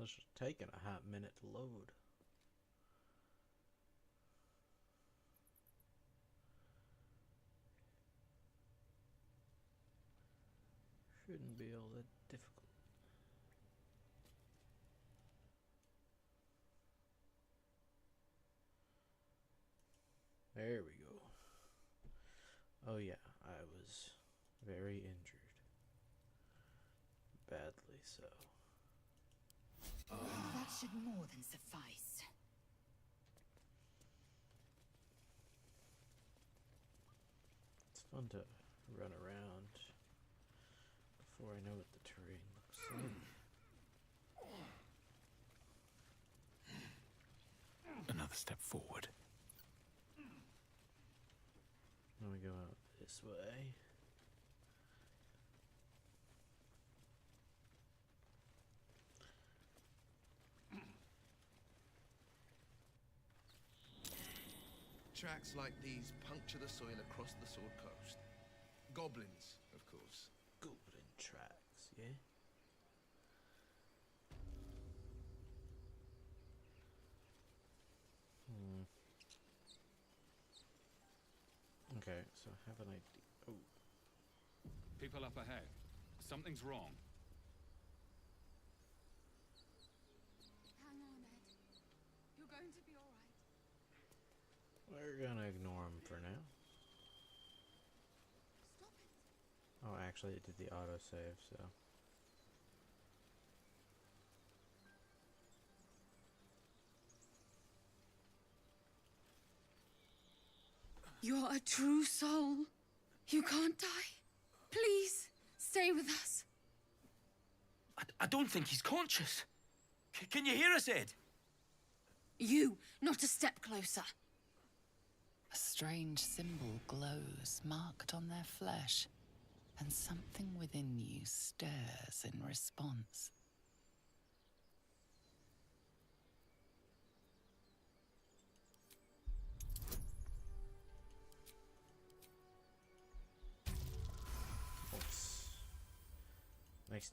This is taking a hot minute to load. Shouldn't be all that difficult. There we go. Oh yeah, I was very injured. Badly so. That should more than suffice. It's fun to run around before I know what the terrain looks like. Another step forward. Now we go out this way. Tracks like these puncture the soil across the Sword Coast. Goblins, of course. Goblin tracks, yeah? Okay, so I have an idea. Oh. People up ahead. Something's wrong. Hang on, Ed. You're going to be all right. We're gonna ignore him for now. Stop it. Oh, actually it did the autosave, so... You're a true soul. You can't die. Please, stay with us. I don't think he's conscious. Can you hear us, Ed? You, not a step closer. A strange symbol glows, marked on their flesh, and something within you stirs in response. Nice.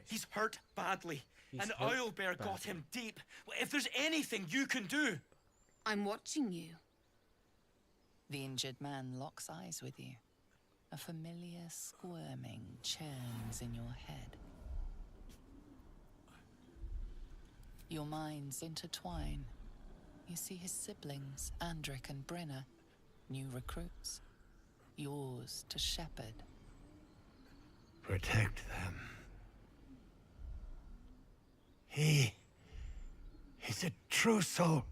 He's hurt badly, and hurt Owlbear got him deep. If there's anything you can do... I'm watching you. The injured man locks eyes with you. A familiar squirming churns in your head. Your minds intertwine. You see his siblings, Andric and Brenna, new recruits. Yours to shepherd. Protect them. He's a true soul.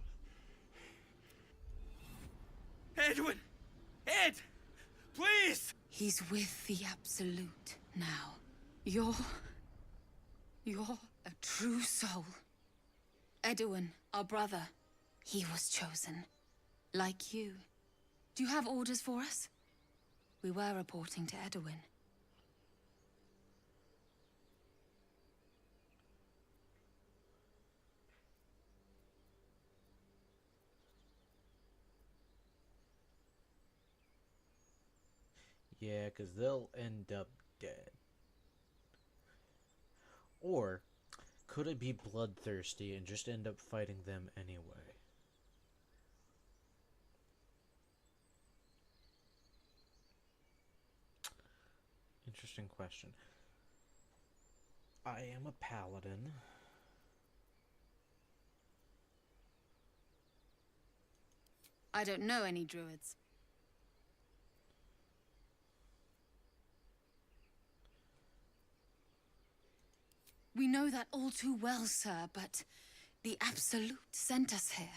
Edwin! Ed! Please! He's with the Absolute now. You're a true soul. Edwin, our brother, he was chosen. Like you. Do you have orders for us? We were reporting to Edwin. Yeah, because they'll end up dead. Or, could it be bloodthirsty and just end up fighting them anyway? Interesting question. I am a paladin. I don't know any druids. We know that all too well, sir, but the Absolute sent us here.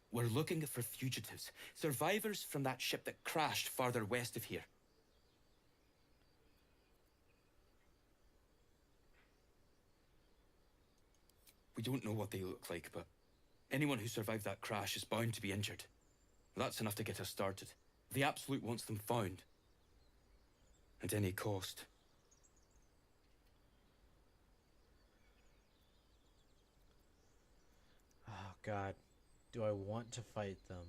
We're looking for fugitives, survivors from that ship that crashed farther west of here. We don't know what they look like, but anyone who survived that crash is bound to be injured. That's enough to get us started. The Absolute wants them found. At any cost. Oh god, do I want to fight them?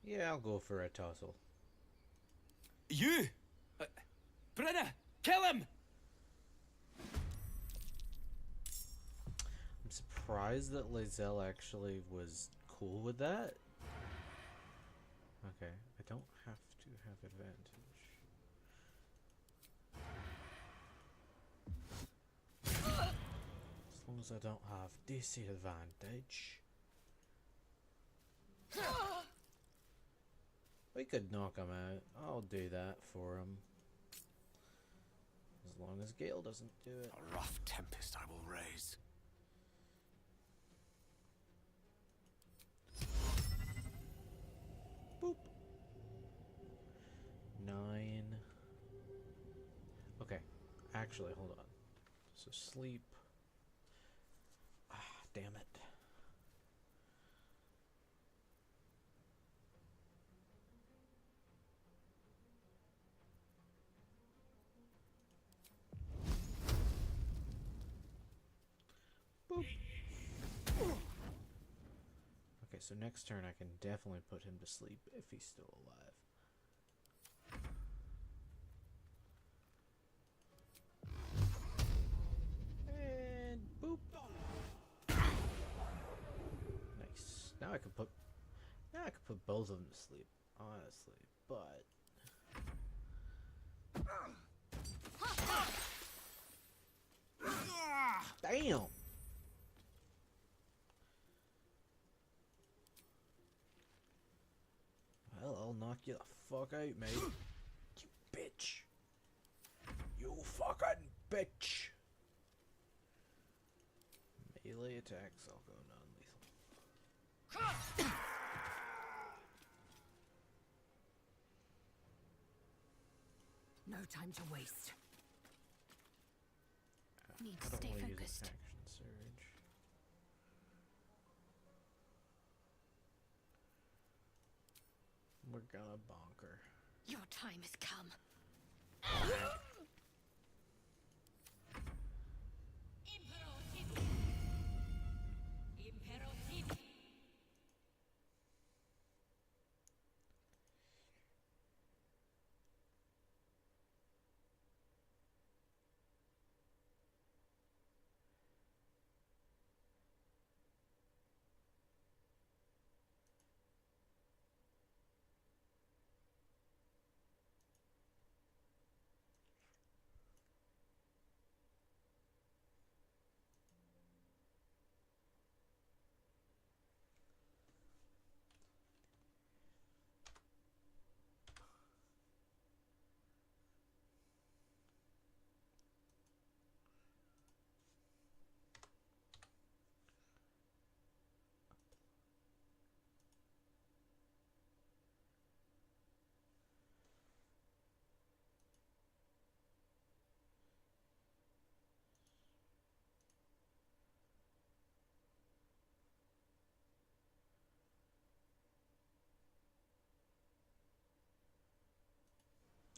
Yeah, I'll go for a tussle. You! Brenna! Kill him! I'm surprised that Lae'zel actually was cool with that. Okay, I don't have to have advantage. As long as I don't have disadvantage. We could knock him out. I'll do that for him. As long as Gale doesn't do it. A rough tempest I will raise. Boop. 9. Okay. Actually, hold on. So sleep. Ah, damn it. Boop. Okay, so next turn I can definitely put him to sleep if he's still alive. And boop. Nice. Now I can put both of them to sleep, honestly, but damn. Well, I'll knock you the fuck out, mate. You bitch. You fucking bitch. Melee attacks, I'll go non-lethal. No time to waste. Need I to don't stay wanna use an focused. action surge. We're gonna bonker. Your time has come.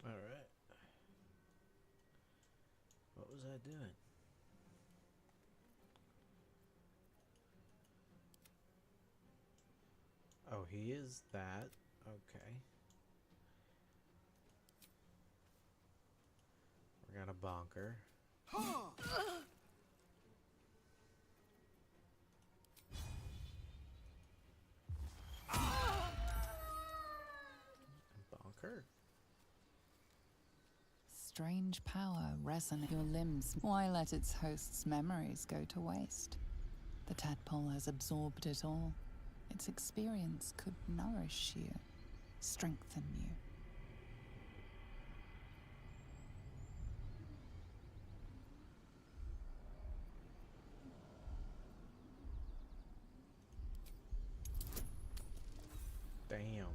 Alright. What was I doing? Oh, he is that. Okay. We're gonna bonker. Bonker. Strange power resonate your limbs. Why let its host's memories go to waste? The tadpole has absorbed it all. Its experience could nourish you, strengthen you. Damn.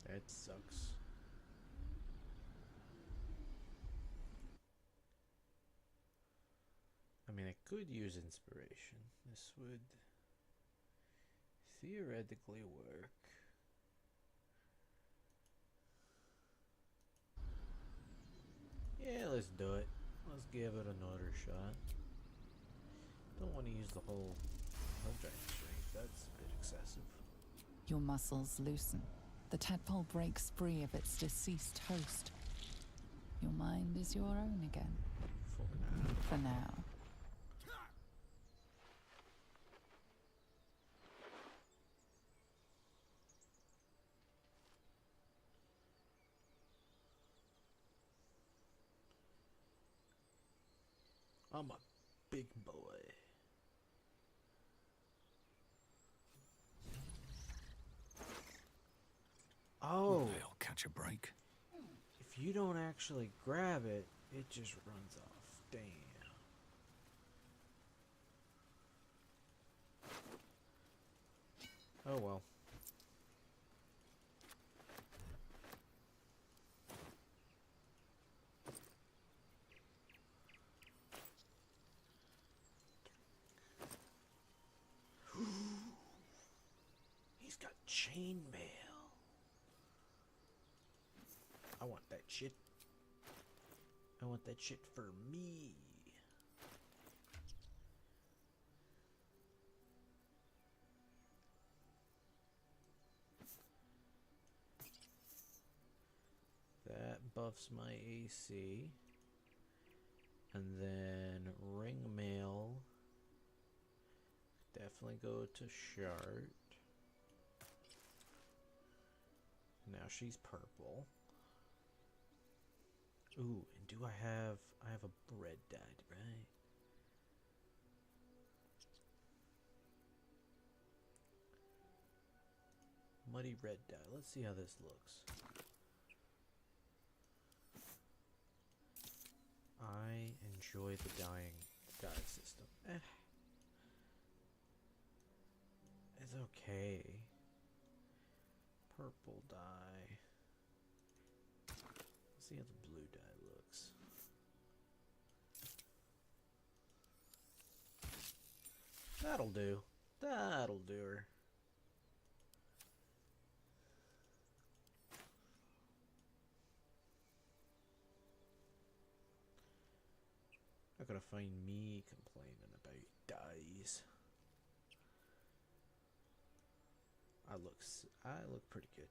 That sucks. I mean, I could use inspiration. This would theoretically work. Yeah, let's do it. Let's give it another shot. Don't want to use the whole giant strength. That's a bit excessive. Your muscles loosen. The tadpole breaks free of its deceased host. Your mind is your own again. For now. For now. I'm a big boy. Oh, They'll catch a break. if you don't actually grab it, it just runs off. Damn. Oh well. He's got chainmail. I want that shit. I want that shit for me. That buffs my AC. And then ring mail. Definitely go to Shart. Now she's purple. Ooh, and do I have a red dye, right? Muddy red dye. Let's see how this looks. I enjoy the dye system. It's okay. Purple dye. Let's see how the blue dye looks. That'll do. That'll do her. Not gonna find me complaining about dyes. I look pretty good.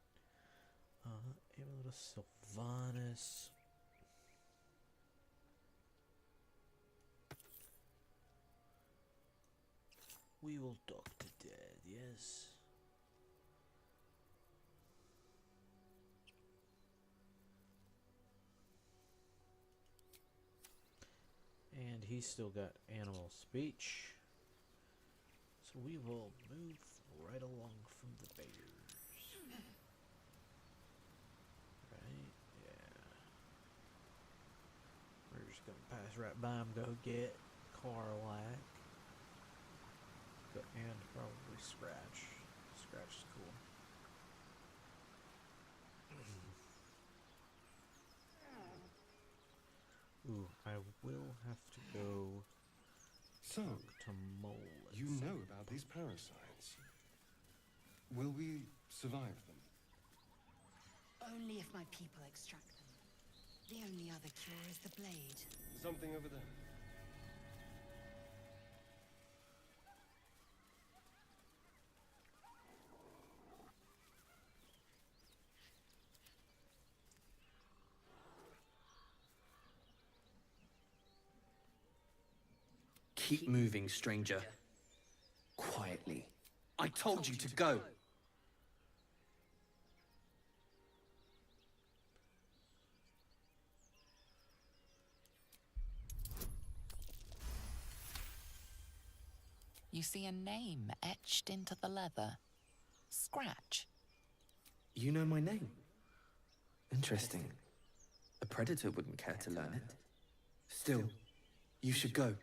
Amulet of Sylvanas. We will talk to Dad, yes. And he's still got animal speech. So we will move right along from the bears. Right? Yeah. We're just gonna pass right by him, go get Carlac. And probably Scratch. Scratch is cool. Ooh, I will have to go So, talk to Mole. at you some know about these parasites. Will we survive them? Only if my people extract them. The only other cure is the blade. Something over there. Keep moving, stranger. Quietly. I told you to go. You see a name etched into the leather. Scratch. You know my name? Interesting. A predator wouldn't care to learn it. Still, you should go.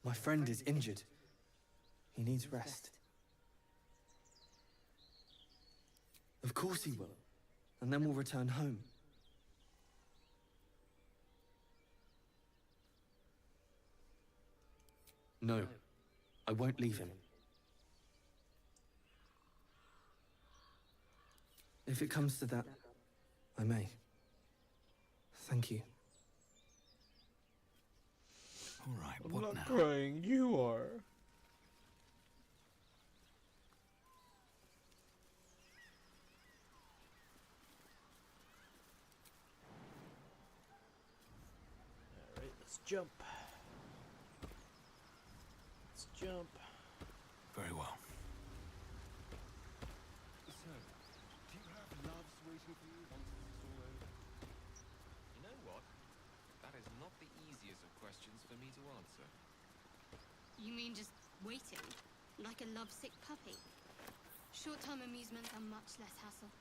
My friend is injured. He needs rest. Of course he will. And then we'll return home. No, I won't leave him. If it comes to that, I may. Thank you. All right, I'm what not now? crying, you are. jump. Let's jump. Very well. So, do you have loves waiting for you once this is all over? You know what? That is not the easiest of questions for me to answer. You mean just waiting? Like a lovesick puppy? Short-term amusements are much less hassle.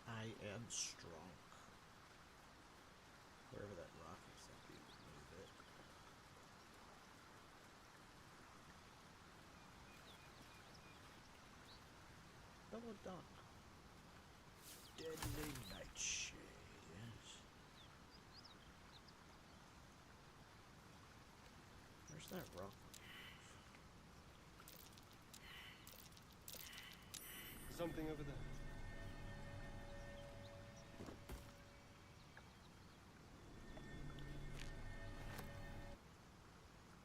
I am strong. Wherever that rock is, I'll be move it. Belladonna. Deadly nightshade. Yes. Where's that rock? Something over there.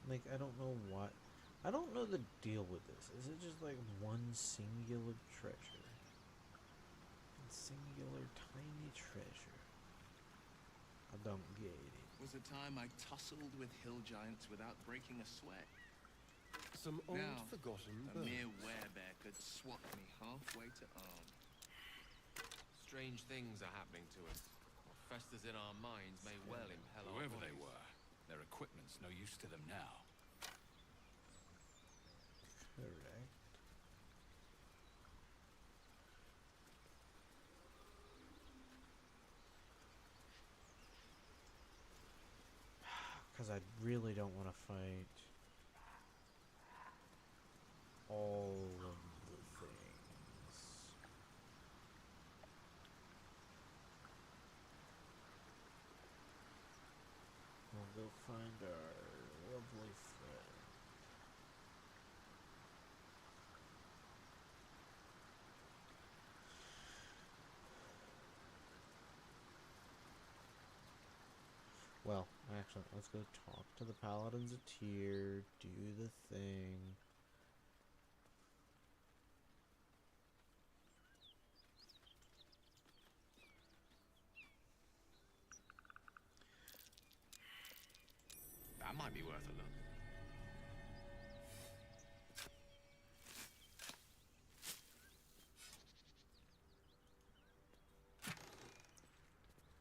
Like, I don't know what. I don't know the deal with this. Is it just like one singular treasure? One singular tiny treasure. I don't get it. Was a time I tussled with hill giants without breaking a sweat. Some old Now, forgotten a bird. mere werebear could swat me halfway to arm. Strange things are happening to us. What festers in our minds may well impel our Whoever they bodies. were, their equipment's no use to them now. Correct. Because I really don't want to fight all of the things. We'll go find our lovely friend. Well, actually, let's go talk to the Paladins of Tyr, do the thing. That might be worth a look.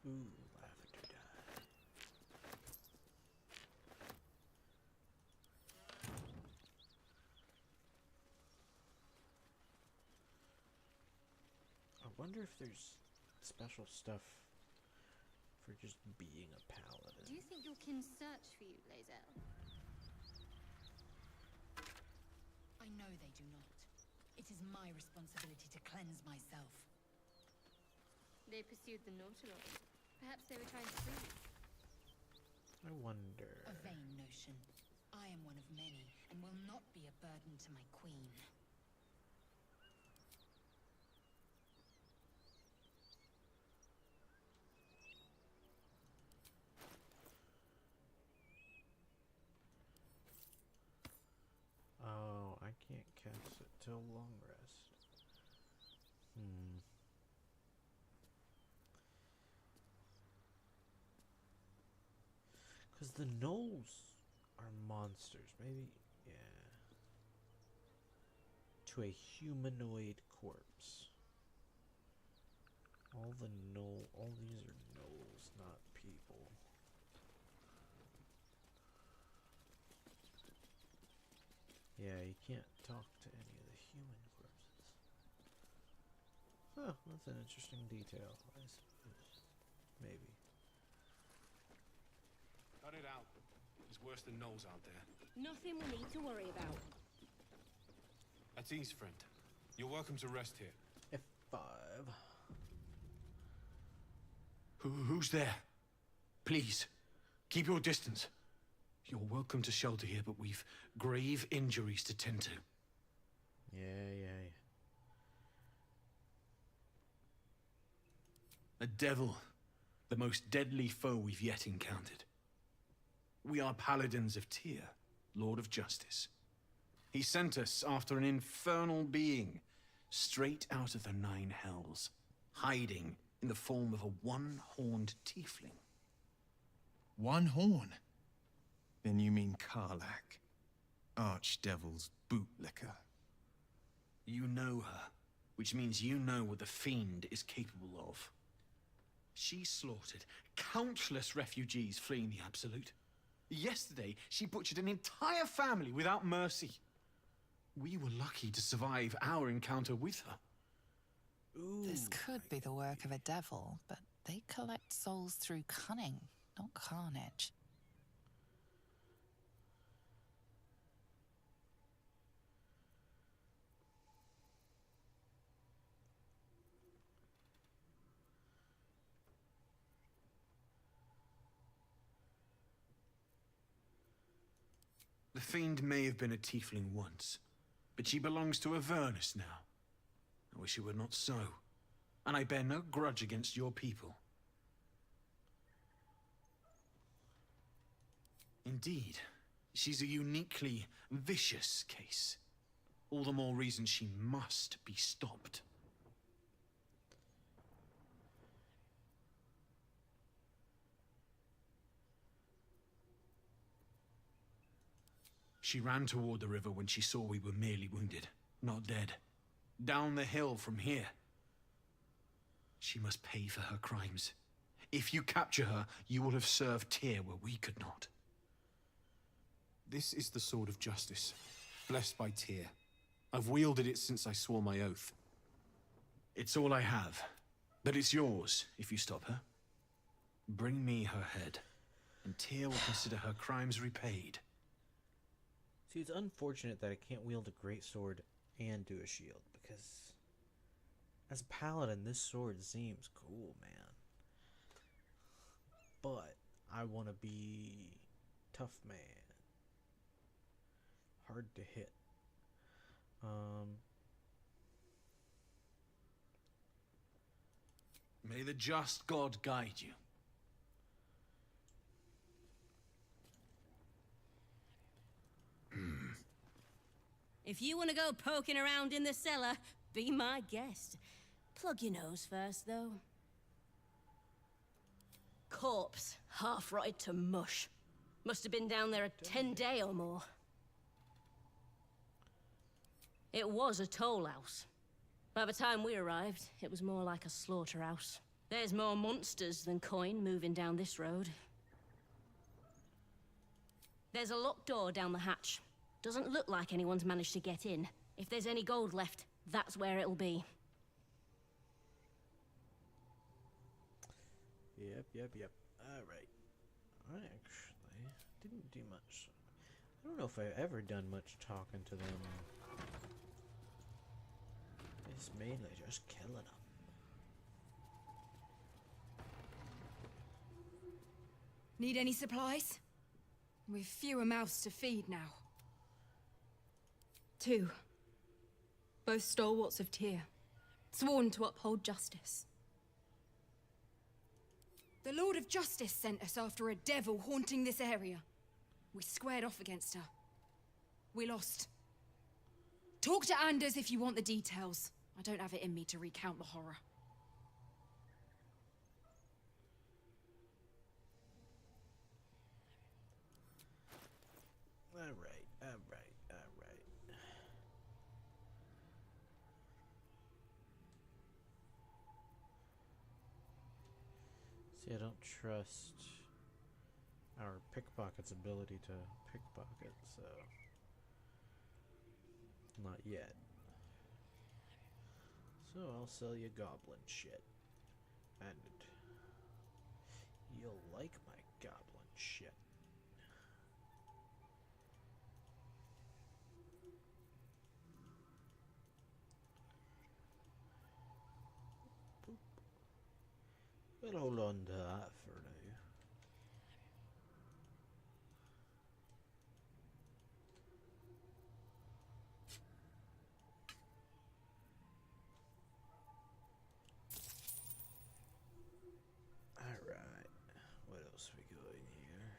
Ooh, lavender dye. I wonder if there's special stuff for just being a paladin. Do you think your kin search for you, Lae'zel? I know they do not. It is my responsibility to cleanse myself. They pursued the Nautilus. Perhaps they were trying to free you. I wonder. A vain notion. I am one of many, and will not be a burden to my queen. Oh, I can't cast it till long rest. Because the gnolls are monsters. Maybe, yeah. To a humanoid corpse. All these are gnolls, not people. Yeah, you can't talk to any of the human corpses. Oh, that's an interesting detail, I suppose. Maybe. Cut it out. It's worse than gnolls out there. Nothing we need to worry about. At ease, friend. You're welcome to rest here. F5. Who's there? Please, keep your distance. You're welcome to shelter here, but we've grave injuries to tend to. Yeah. A devil, the most deadly foe we've yet encountered. We are paladins of Tyr, Lord of Justice. He sent us after an infernal being, straight out of the Nine Hells, hiding in the form of a one-horned tiefling. One horn? Then you mean Karlach, Archdevil's bootlicker. You know her, which means you know what the Fiend is capable of. She slaughtered countless refugees fleeing the Absolute. Yesterday, she butchered an entire family without mercy. We were lucky to survive our encounter with her. Ooh. This could be the work of a devil, but they collect souls through cunning, not carnage. The Fiend may have been a tiefling once, but she belongs to Avernus now. I wish it were not so, and I bear no grudge against your people. Indeed, she's a uniquely vicious case. All the more reason she must be stopped. She ran toward the river when she saw we were merely wounded, not dead. Down the hill from here. She must pay for her crimes. If you capture her, you will have served Tyr where we could not. This is the sword of justice, blessed by Tyr. I've wielded it since I swore my oath. It's all I have, but it's yours if you stop her. Bring me her head, and Tyr will consider her crimes repaid. See, it's unfortunate that I can't wield a greatsword and do a shield, because as a paladin, this sword seems cool, man. But I want to be tough man. Hard to hit. May the just God guide you. If you want to go poking around in the cellar, be my guest. Plug your nose first, though. Corpse, half rotted to mush. Must have been down there a 10-day or more. It was a toll house. By the time we arrived, it was more like a slaughterhouse. There's more monsters than coin moving down this road. There's a locked door down the hatch. Doesn't look like anyone's managed to get in. If there's any gold left, that's where it'll be. Yep. Alright. I actually didn't do much. I don't know if I've ever done much talking to them. It's mainly just killing them. Need any supplies? We've fewer mouths to feed now. 2. Both stalwarts of Tyr, sworn to uphold justice. The Lord of Justice sent us after a devil haunting this area. We squared off against her. We lost. Talk to Anders if you want the details. I don't have it in me to recount the horror. Alright. See, I don't trust our pickpocket's ability to pickpocket, so not yet. So I'll sell you goblin shit. And you'll like my goblin shit. We'll hold on to that for now. Alright, what else we got in here?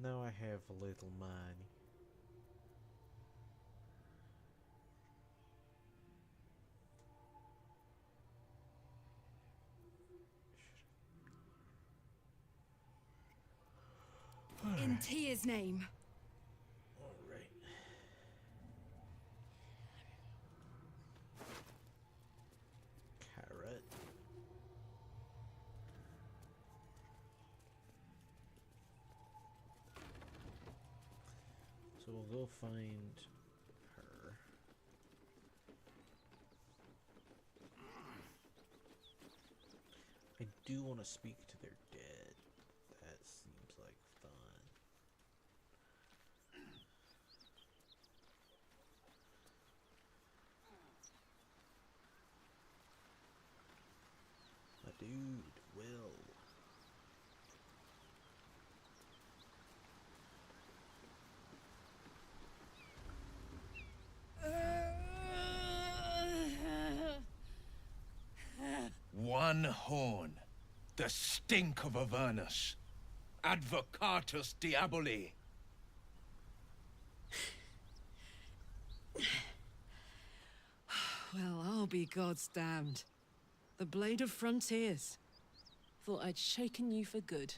Now I have a little money. In Tyr's name. Alright. Carrot. So we'll go find her. I do want to speak to their dead. That seems like fun. My dude, Will. One horn. The stink of Avernus. Advocatus diaboli. Well, I'll be God's damned. The Blade of Frontiers. Thought I'd shaken you for good.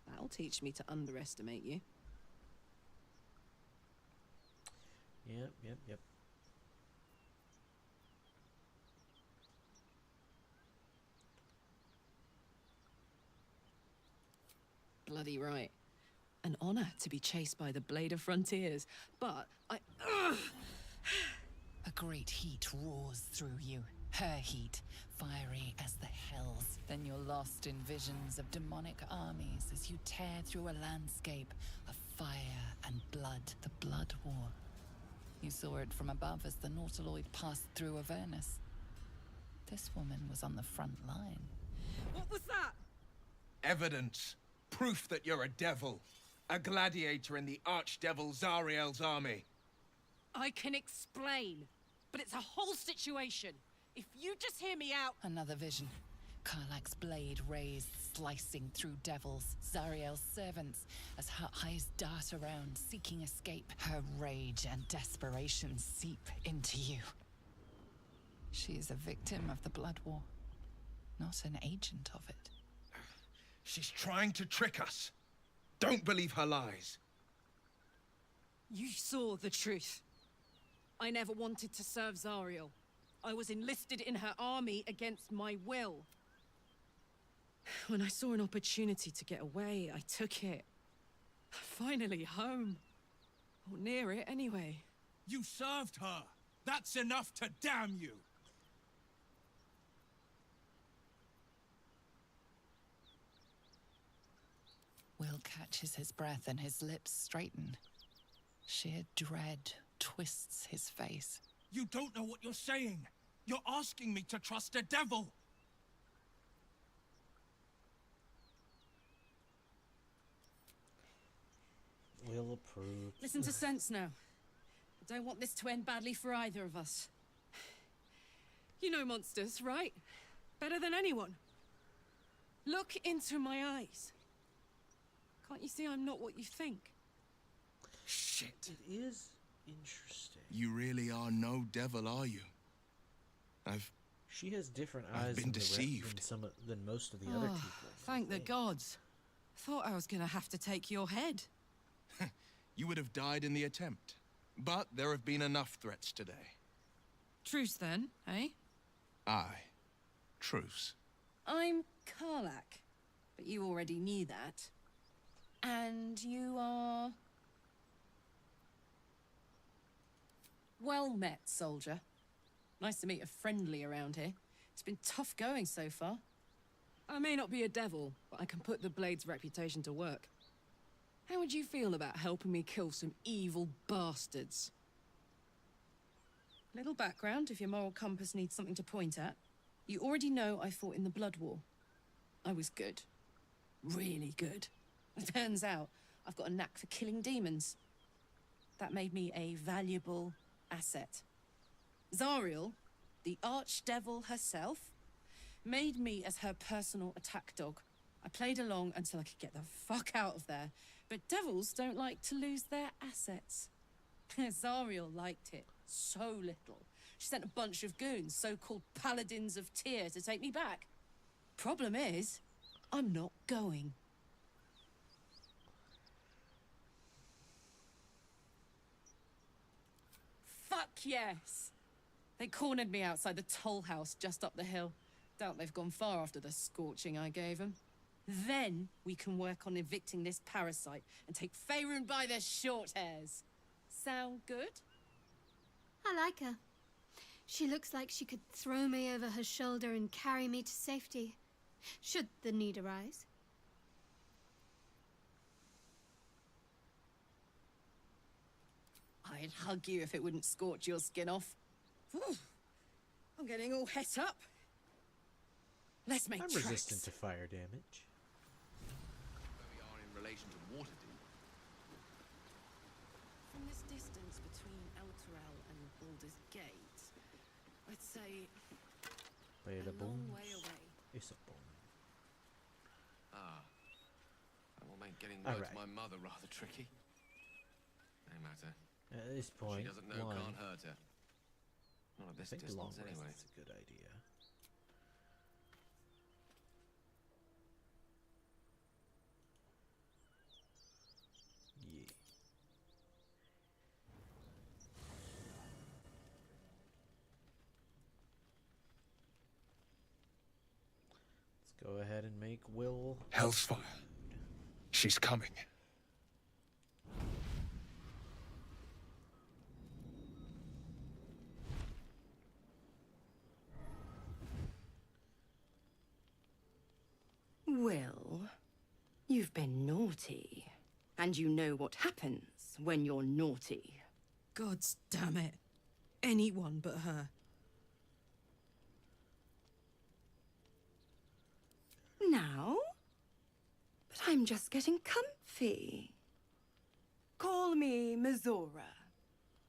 That'll teach me to underestimate you. Yep. Bloody right. An honor to be chased by the Blade of Frontiers, but Ugh! A great heat roars through you. Her heat, fiery as the hells. Then you're lost in visions of demonic armies as you tear through a landscape of fire and blood. The Blood War. You saw it from above as the Nautiloid passed through Avernus. This woman was on the front line. What was that? Evidence. Proof that you're a devil. A gladiator in the archdevil Zariel's army. I can explain, but it's a whole situation. If you just hear me out... Another vision. Karlach's blade raised, slicing through devils, Zariel's servants, as her eyes dart around, seeking escape. Her rage and desperation seep into you. She is a victim of the Blood War, not an agent of it. She's trying to trick us. Don't believe her lies. You saw the truth. I never wanted to serve Zariel. I was enlisted in her army against my will. When I saw an opportunity to get away, I took it. Finally home. Or near it, anyway. You served her. That's enough to damn you. Will catches his breath and his lips straighten. Sheer dread twists his face. You don't know what you're saying. You're asking me to trust a devil. Will approve. Listen to sense now. I don't want this to end badly for either of us. You know monsters, right? Better than anyone. Look into my eyes. Can't you see I'm not what you think? Shit. It is interesting. You really are no devil, are you? She has different I've eyes been than deceived. than most of the other people. Thank the gods. Thought I was gonna have to take your head. You would have died in the attempt. But there have been enough threats today. Truce then, eh? Aye. Truce. I'm Karlach, but you already knew that. And you are... Well met, soldier. Nice to meet a friendly around here. It's been tough going so far. I may not be a devil, but I can put the Blade's reputation to work. How would you feel about helping me kill some evil bastards? Little background if your moral compass needs something to point at. You already know I fought in the Blood War. I was good. Really good. It turns out I've got a knack for killing demons. That made me a valuable asset. Zariel, the archdevil herself, made me as her personal attack dog. I played along until I could get the fuck out of there But devils don't like to lose their assets. Zariel liked it so little. She sent a bunch of goons, so-called paladins of Tyr, to take me back. Problem is, I'm not going. Fuck yes! They cornered me outside the toll house just up the hill. Doubt they've gone far after the scorching I gave them. Then we can work on evicting this parasite and take Faerûn by the short hairs. Sound good? I like her. She looks like she could throw me over her shoulder and carry me to safety, should the need arise. I'd hug you if it wouldn't scorch your skin off. Whew. I'm getting all het up. Let's make I'm tracks. resistant to fire damage. Where we are in relation to Waterdeep. From this distance between Elturel and Baldur's Gate, I'd say Later a long way away. It's a bone. Ah. That will make getting word to Alright. my mother rather tricky. No matter. At this point, She doesn't know one, can't hurt her. Not at I this think distance, long rest anyway. is a good idea. Yeah. Let's go ahead and make Will. Hellfire. She's coming. Will, you've been naughty. And you know what happens when you're naughty. Gods damn it. Anyone but her. Now? But I'm just getting comfy. Call me Mizora.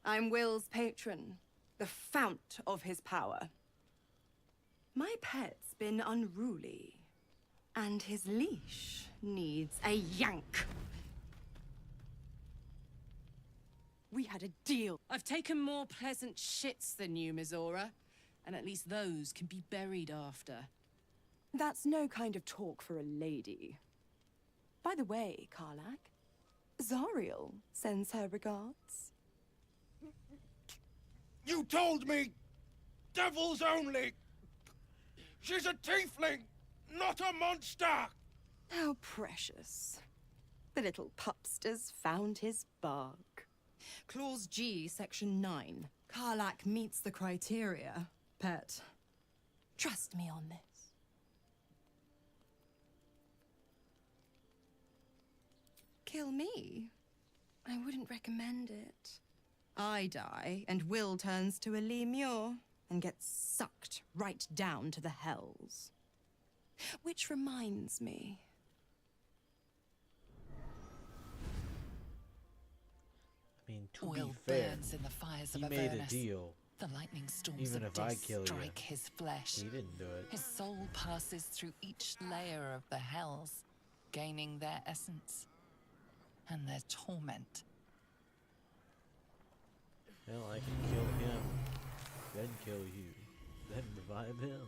I'm Will's patron, the fount of his power. My pet's been unruly, and his leash needs a yank. We had a deal. I've taken more pleasant shits than you, Mizora. And at least those can be buried after. That's no kind of talk for a lady. By the way, Karlak, Zariel sends her regards. You told me! Devils only! She's a tiefling, not a monster! How precious. The little pupster's found his bark. Clause G, Section 9. Karlak meets the criteria, pet. Trust me on this. Kill me? I wouldn't recommend it. I die, and Will turns to a lemure and gets sucked right down to the hells. Which reminds me. I mean, to Will be fair, burns in the fires he of made a Avernus. deal. The lightning storms Even of if I death kill you, strike his flesh. He didn't do it. His soul passes through each layer of the hells, gaining their essence and their torment. Hell, I can kill him, then kill you, then revive him.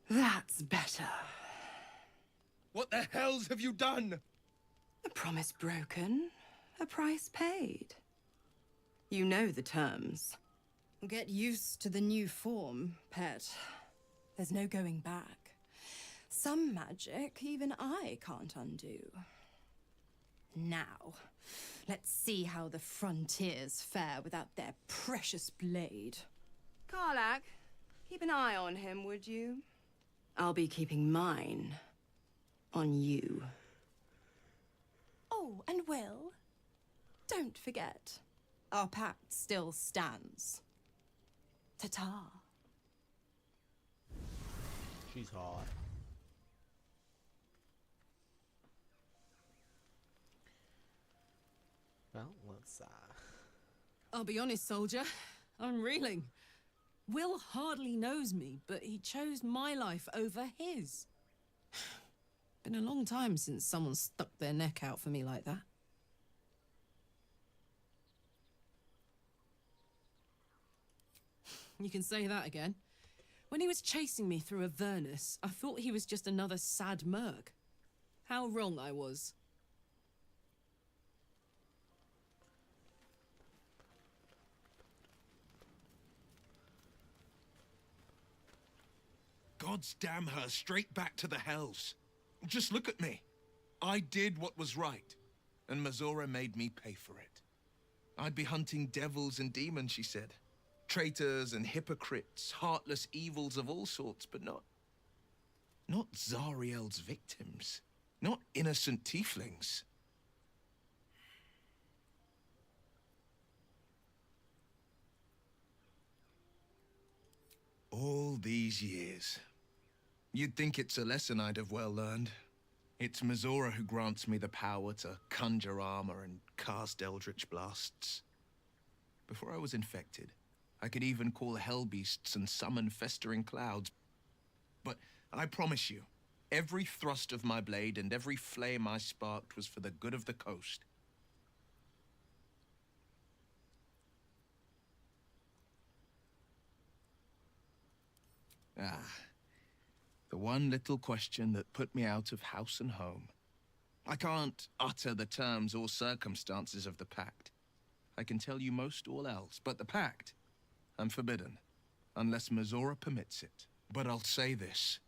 That's better. What the hells have you done? A promise broken, a price paid. You know the terms. Get used to the new form, pet. There's no going back. Some magic even I can't undo. Now, let's see how the frontiers fare without their precious blade. Karlak, keep an eye on him, would you? I'll be keeping mine on you. Oh, and Will, don't forget, our pact still stands. Ta-ta. She's hot. Well, let's I'll be honest, soldier. I'm reeling. Will hardly knows me, but he chose my life over his. Been a long time since someone stuck their neck out for me like that. You can say that again. When he was chasing me through Avernus, I thought he was just another sad merc. How wrong I was. God's damn her, straight back to the hells. Just look at me. I did what was right, and Mazora made me pay for it. I'd be hunting devils and demons, she said. Traitors and hypocrites, heartless evils of all sorts, but not Zariel's victims. Not innocent tieflings. All these years. You'd think it's a lesson I'd have well learned. It's Mazora who grants me the power to conjure armor and cast eldritch blasts. Before I was infected, I could even call hell beasts and summon festering clouds. But I promise you, every thrust of my blade and every flame I sparked was for the good of the coast. The one little question that put me out of house and home. I can't utter the terms or circumstances of the pact. I can tell you most all else, but the pact, I'm forbidden, unless Mazora permits it. But I'll say this.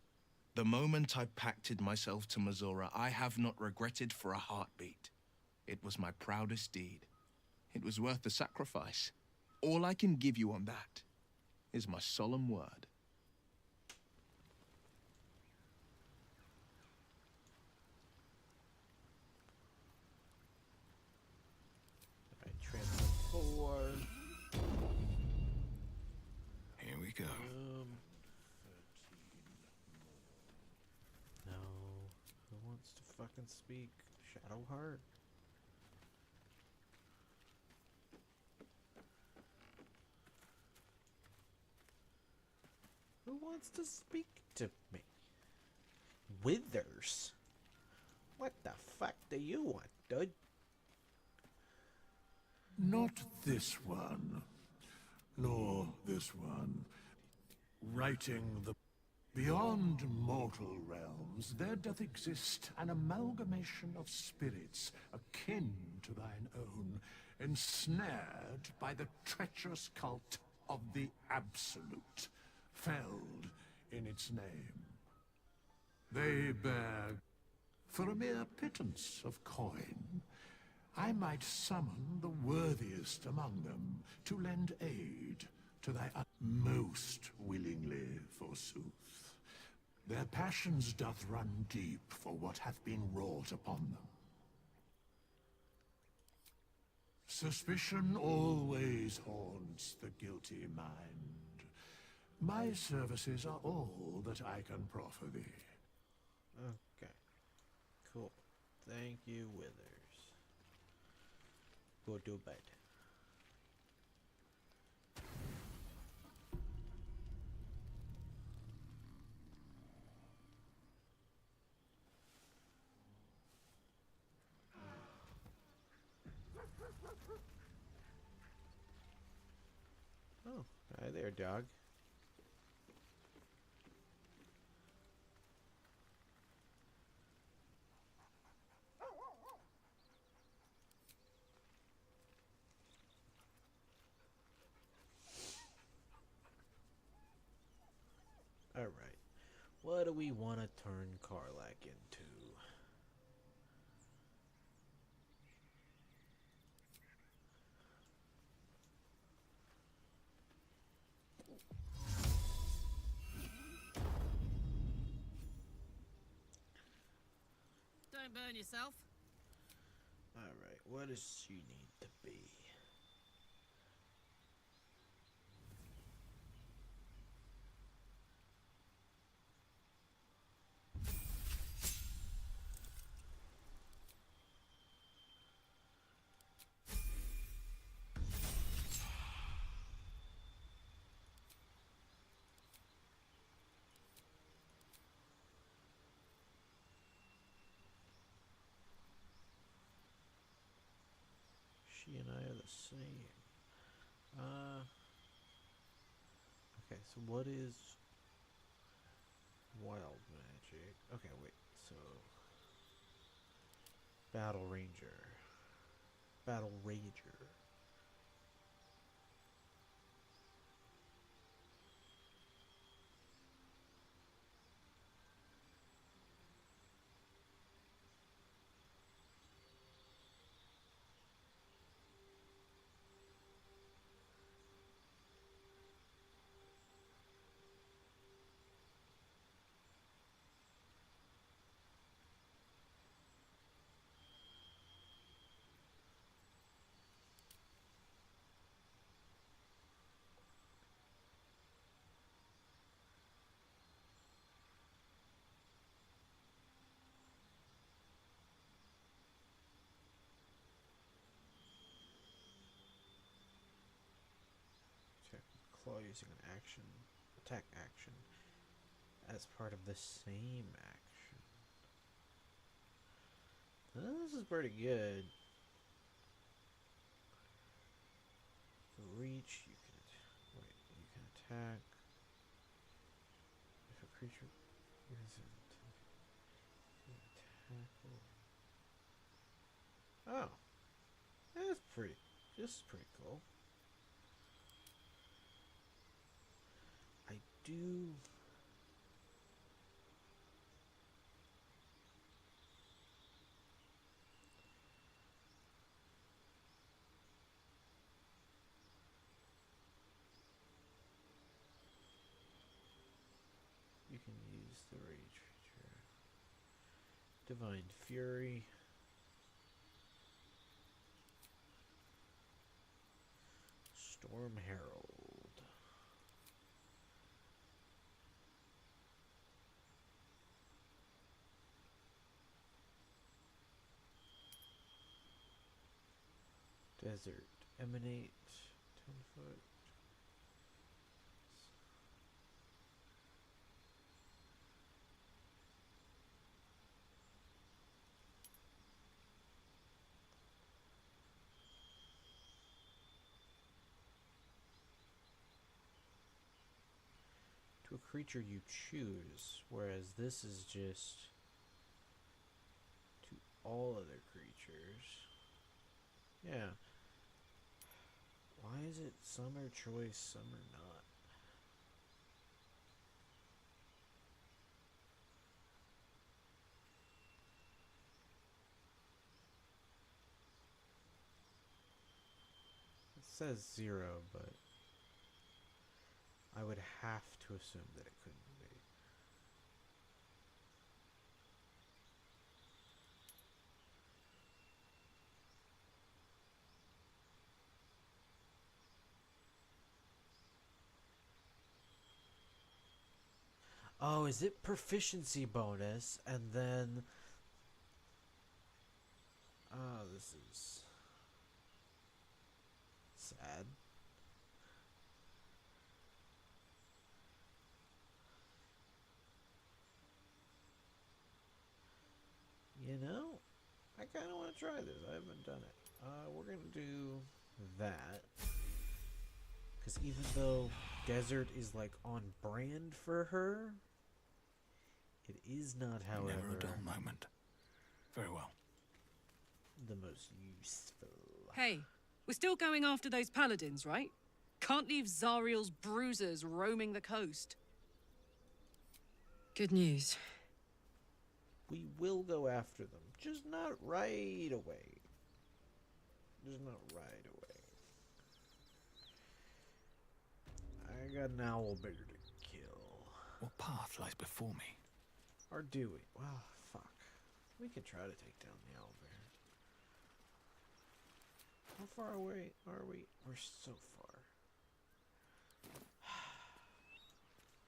The moment I pacted myself to Mazora, I have not regretted for a heartbeat. It was my proudest deed. It was worth the sacrifice. All I can give you on that is my solemn word. Here we go. No. Who wants to fucking speak? Shadowheart? Who wants to speak to me? Withers? What the fuck do you want, dude? Not this one, nor this one. Writing the beyond mortal realms, there doth exist an amalgamation of spirits akin to thine own, ensnared by the treacherous cult of the Absolute, felled in its name. They beg for a mere pittance of coin. I might summon the worthiest among them to lend aid to thy most willingly, forsooth. Their passions doth run deep for what hath been wrought upon them. Suspicion always haunts the guilty mind. My services are all that I can proffer thee. Okay. Cool. Thank you, Withers. Go to bed. Oh, hi there, dog. Alright. What do we want to turn Karlach into? Don't burn yourself. Alright, what does she need to be? She and I are the same. Okay, so what is wild magic? Okay, wait, so Battle Ranger. Battle Rager. Claw using an action, attack action, as part of the same action. This is pretty good. Reach, you can attack. If a creature uses tackle. Oh, that's pretty. This is pretty cool. I do. You can use the rage feature. Divine Fury. Storm Herald. Desert. Emanate. 10 foot. To a creature you choose, whereas this is just to all other creatures. Yeah. Why is it some are choice, some are not? It says 0, but I would have to assume that it couldn't be. Oh, is it proficiency bonus and then... Oh, this is sad. You know, I kind of want to try this. I haven't done it. We're going to do that. Because even though desert is like on brand for her, it is not, however, Never a dull moment. Very well. The most useful. Hey, we're still going after those paladins, right? Can't leave Zariel's bruisers roaming the coast. Good news. We will go after them, just not right away. Just not right away. I got an owl bigger to kill. What path lies before me? Or do we? Well, fuck. We could try to take down the owl bear. How far away are we? We're so far.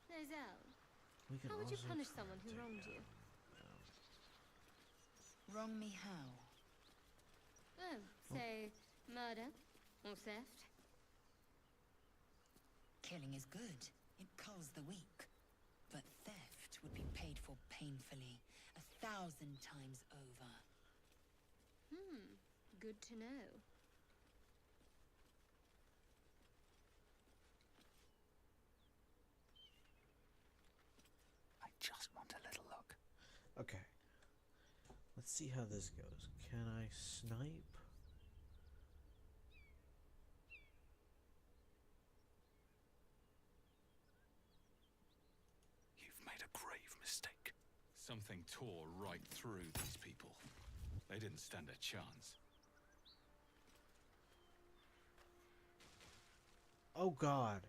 Lozelle, We can how would you also punish try someone to who take wronged down, you? Wrong me how? Oh, say murder or theft? Killing is good. It culls the weak. But theft would be paid for painfully, 1,000 times over. Good to know. just want a little look. Okay. Let's see how this goes. Can I snipe? You've made a grave mistake. Something tore right through these people. They didn't stand a chance. Oh God.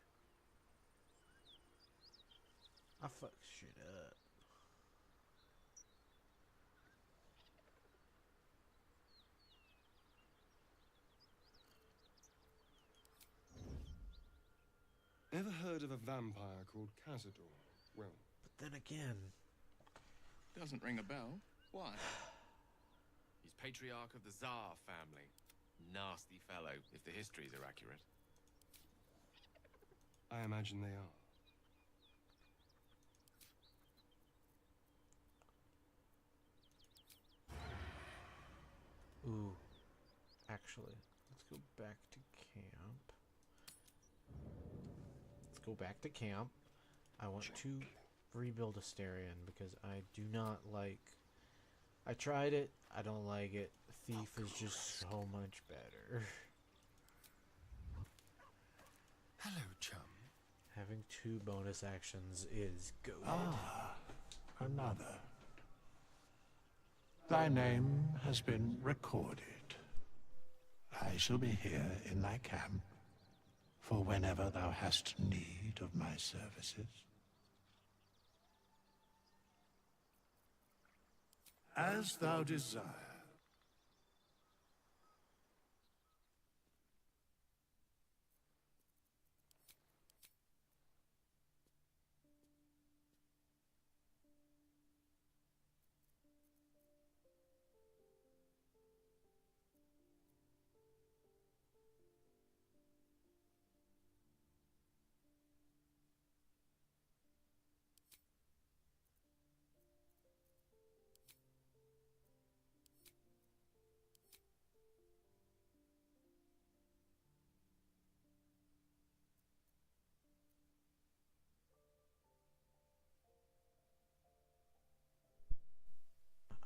I fucked shit up. Ever heard of a vampire called Cazador? Well, but then again... Doesn't ring a bell. Why? He's patriarch of the Tsar family. Nasty fellow, if the histories are accurate. I imagine they are. Ooh. Actually, let's go back to camp. Let's go back to camp. I want to rebuild Asterion because I do not like... I tried it. I don't like it. Thief is just so much better. Hello, chum. Having 2 bonus actions is good. Ah, another. Thy name has been recorded. I shall be here in thy camp for whenever thou hast need of my services. As thou desire.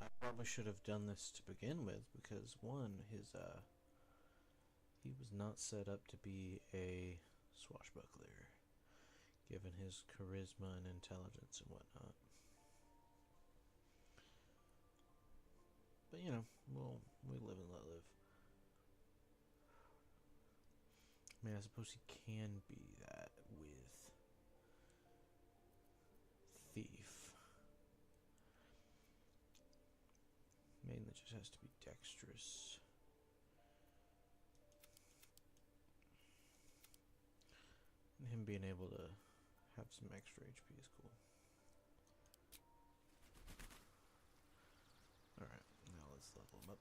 I probably should have done this to begin with because one, he was not set up to be a swashbuckler, given his charisma and intelligence and whatnot. But you know, we live and let live. I mean, I suppose he can be that with Thief. Mainly just has to be dexterous. And him being able to have some extra HP is cool. Alright, now let's level him up.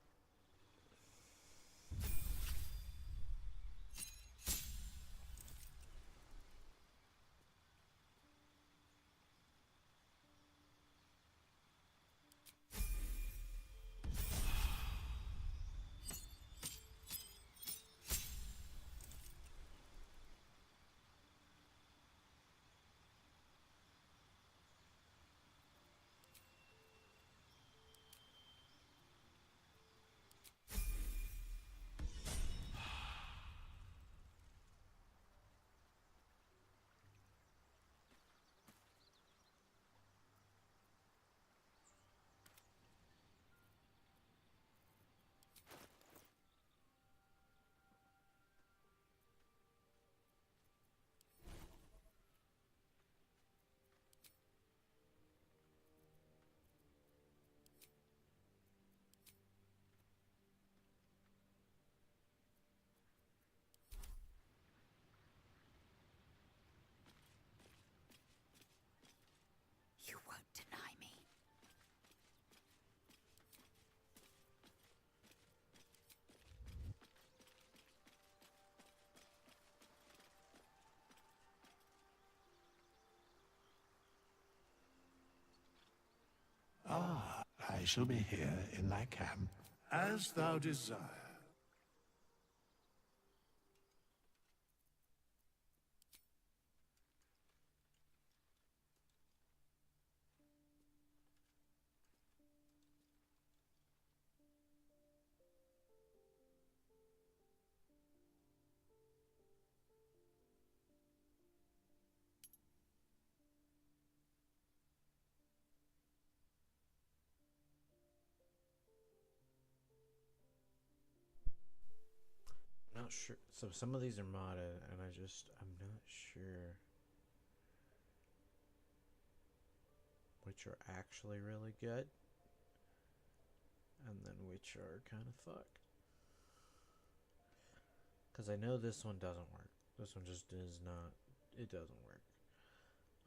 You won't deny me. Ah, I shall be here in thy camp, as thou desire. not sure. So some of these are modded, and I'm not sure which are actually really good, and then which are kind of fucked. Because I know this one doesn't work. This one just does not. It doesn't work.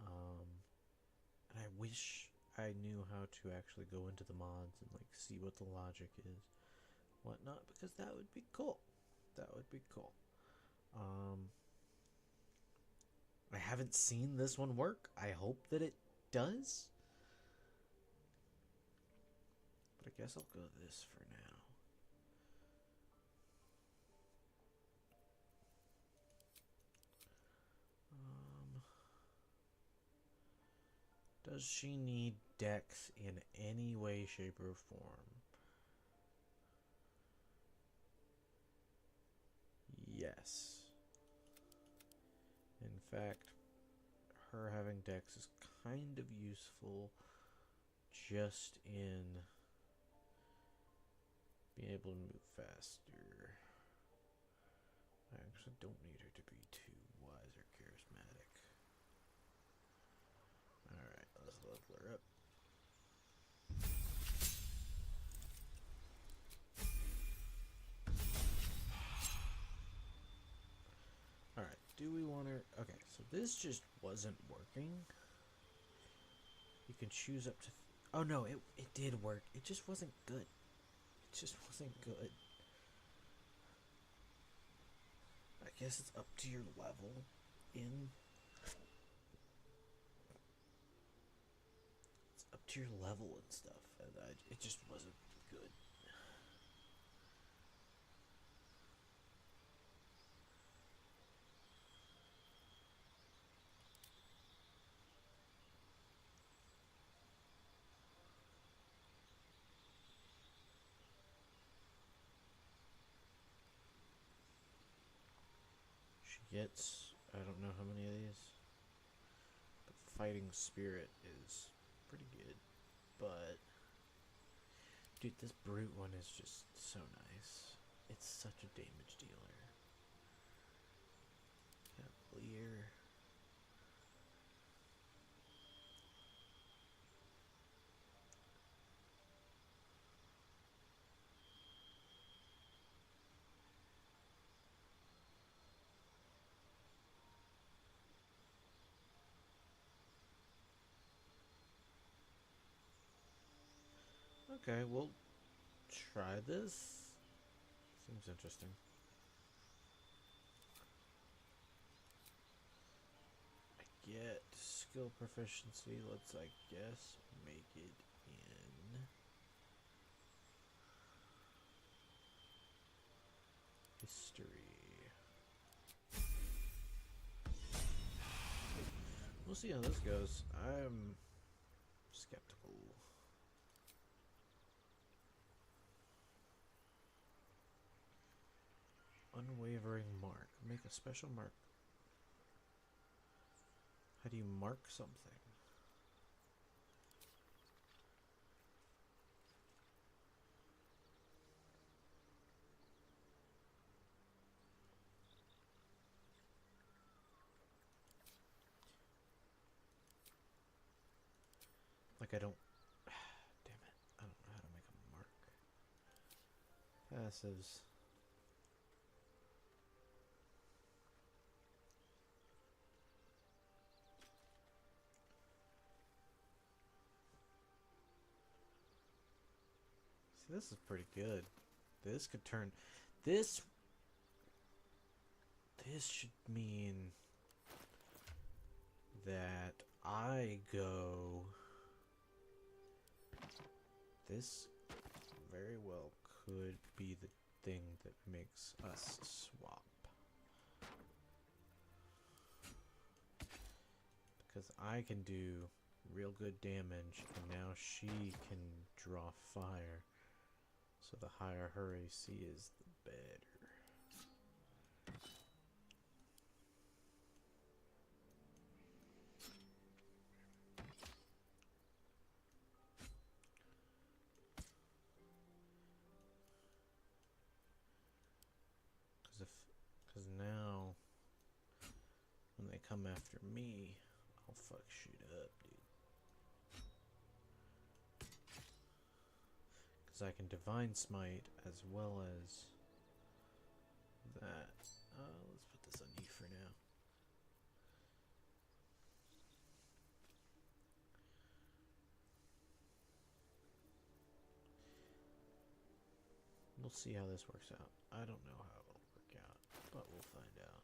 And I wish I knew how to actually go into the mods and like see what the logic is, whatnot, because that would be cool. That would be cool. I haven't seen this one work. I hope that it does. But I guess I'll go this for now. Does she need dex in any way, shape, or form? Yes. In fact, her having dex is kind of useful just in being able to move faster. I actually don't need her to be too wise or charismatic. Alright, let's level her up. Alright, do we want her... Okay, so this just wasn't working. You can choose up to... Oh no, it did work. It just wasn't good. It just wasn't good. I guess it's up to your level in... It's up to your level and stuff. And it just wasn't good. She gets, I don't know how many of these, but fighting spirit is pretty good, but dude, this brute one is just so nice. It's such a damage dealer. Cavalier. Okay, we'll try this. Seems interesting. I get skill proficiency. Let's, I guess, make it in history. We'll see how this goes. I'm skeptical. Unwavering mark. Make a special mark. How do you mark something? Like I don't... Damn it. I don't know how to make a mark. Passives. See, this is pretty good. This could turn... This should mean that I go... This very well could be the thing that makes us swap. Because I can do real good damage, and now she can draw fire. So the higher her AC is, the better. Because come after me, I'll fuck shit up, dude. Because I can Divine Smite as well as that. Let's put this on you for now. We'll see how this works out. I don't know how it'll work out, but we'll find out.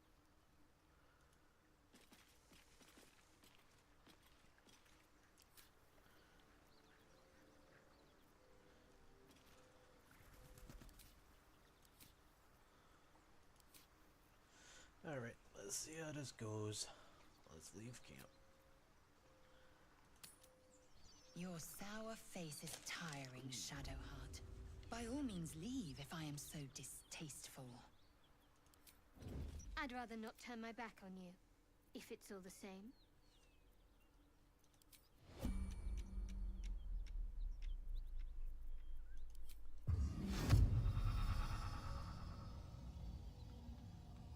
Alright, let's see how this goes. Let's leave camp. Your sour face is tiring, Shadowheart. By all means leave if I am so distasteful. I'd rather not turn my back on you, if it's all the same.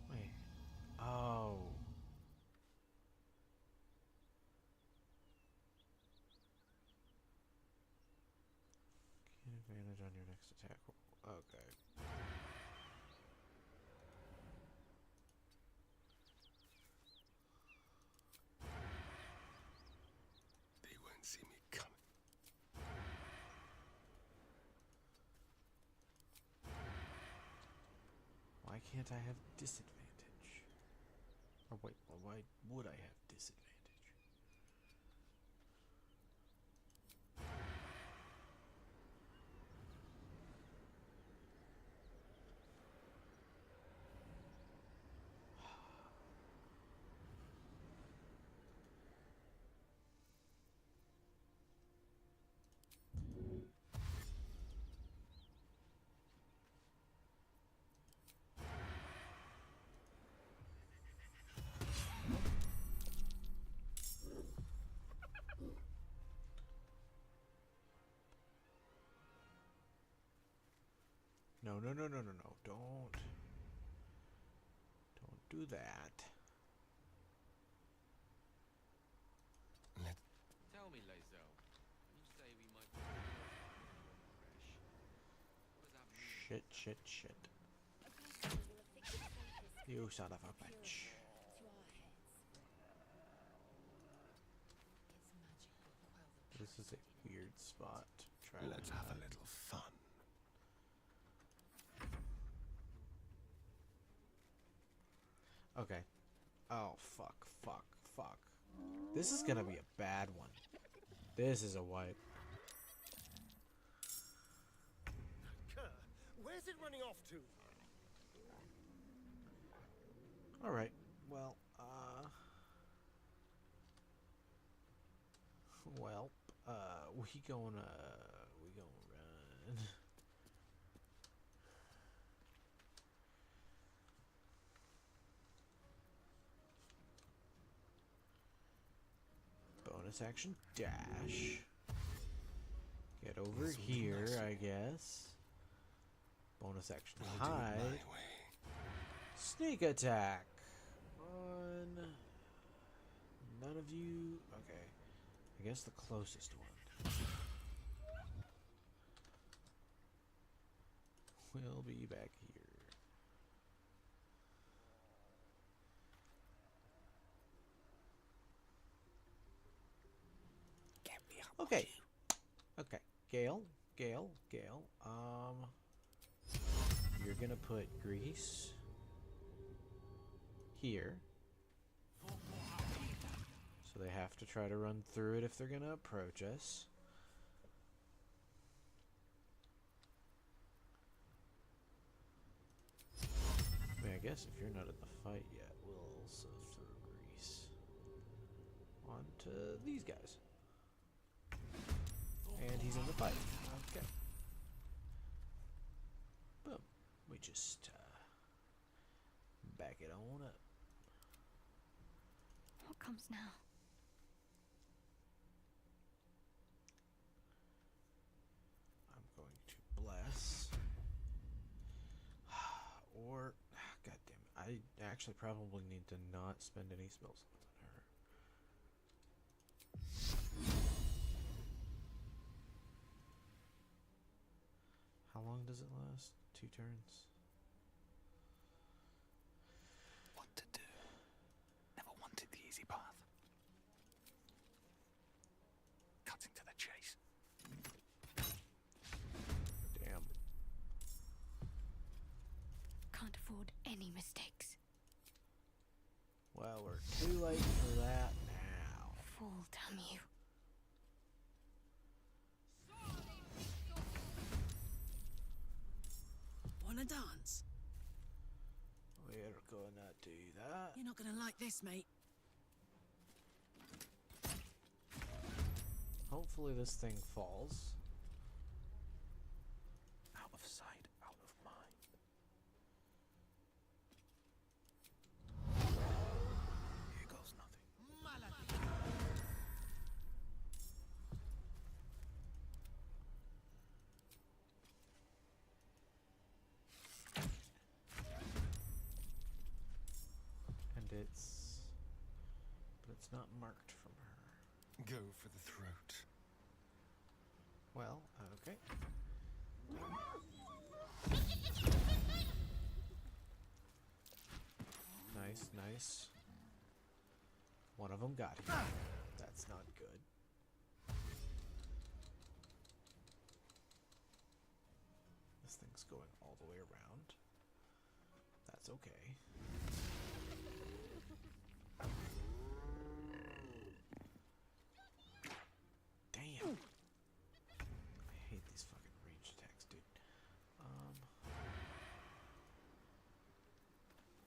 Wait. Oh. Gain advantage on your next attack. Okay. They won't see me coming. Why can't I have disadvantage? Or wait, why would I have disadvantage? No, no, no, no, no, no. Don't do that. Tell me, Lae'zel, when you say we might be fresh, what does that mean? Shit, shit, shit. You son of a bitch. This is a weird spot. Try Let's have a little fun. Okay. Oh, fuck, fuck, fuck. This is gonna be a bad one. This is a wipe. Where's it running off to? Alright, well, we gonna run. Bonus action dash. Get over here, I guess. Bonus action hide. Sneak attack on none of you. Okay, I guess the closest one. We'll be back here. Okay. Okay. Gale. You're gonna put grease here. So they have to try to run through it if they're gonna approach us. I mean, I guess if you're not in the fight yet, we'll also throw grease onto these guys. And he's in the fight. Okay. Boom. We just back it on up. What comes now? I'm going to bless. Or, God damn it, I I actually probably need to not spend any spell slots on her. How long does it last? 2 turns? What to do? Never wanted the easy path. Cutting to the chase. Damn. Can't afford any mistakes. Well, we're too late for that now. Fool, damn you. Wanna dance? We're gonna do that. You're not gonna like this, mate. Hopefully this thing falls. Out of sight, out of mind. Here goes nothing. And it's... But it's not marked from her. Go for the throat. Well, okay. Nice, nice. One of them got him. That's not good. This thing's going all the way around. That's okay. Damn. I hate these fucking range attacks, dude.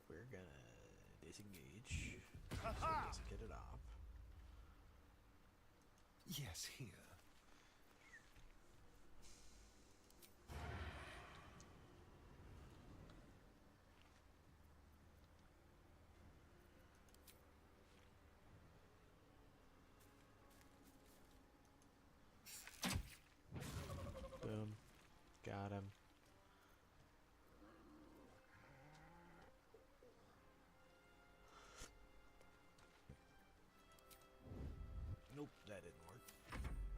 We're gonna disengage so it doesn't get it up. Yes, here. Boom. Got him. Nope, that didn't work.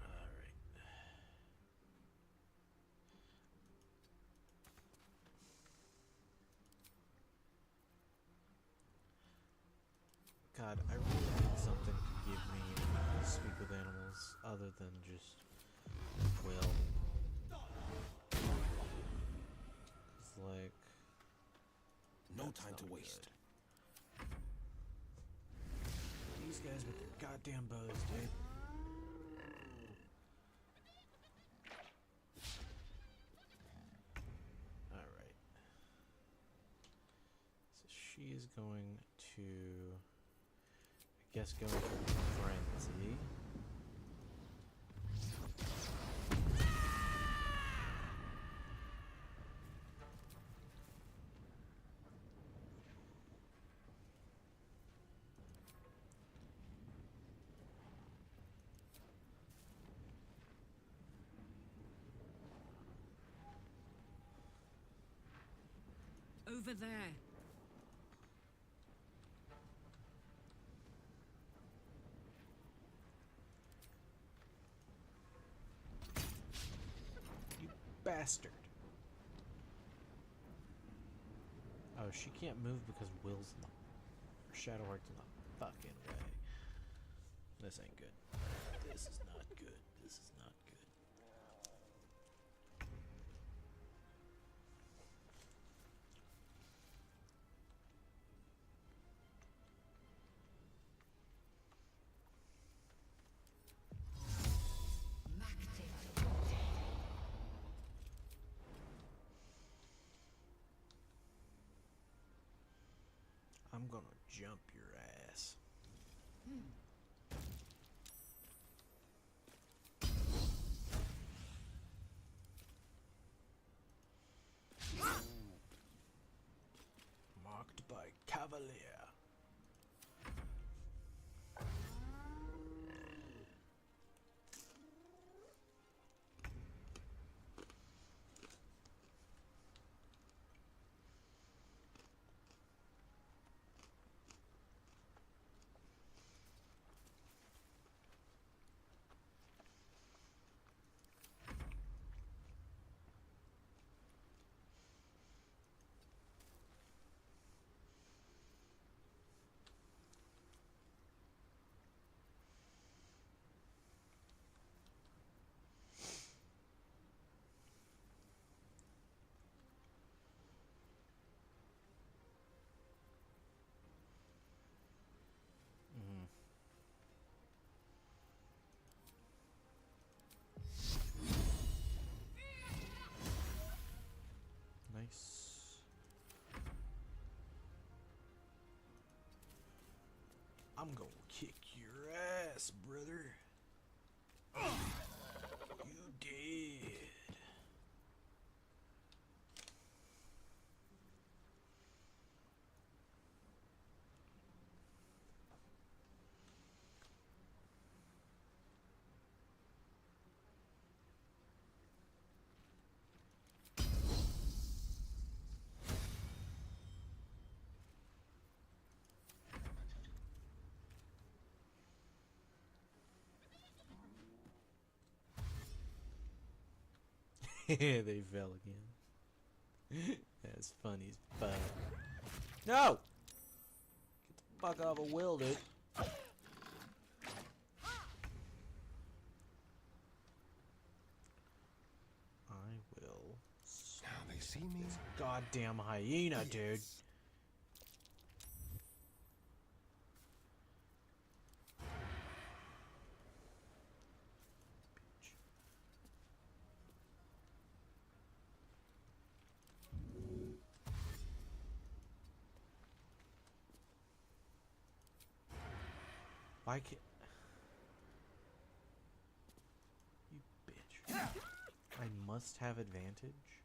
Alright. God, I really need something to give me speak with animals other than just Will. It's like... No that's time to not waste. good. These guys with their goddamn bows, dude. Alright. So she is going to... I guess go into frenzy. Over there. You bastard. Oh, she can't move because Will's in the... Or Shadowheart's in the fucking way. This ain't good. This is not good. This is not good. I'm gonna jump your ass. Marked by Cavalier. I'm gonna kick your ass, brother. You dead. They fell again. That's funny as fuck. No! Get the fuck off of Will, dude. I will. Now they see me. This goddamn hyena, dude. Why can't... You bitch. I must have advantage?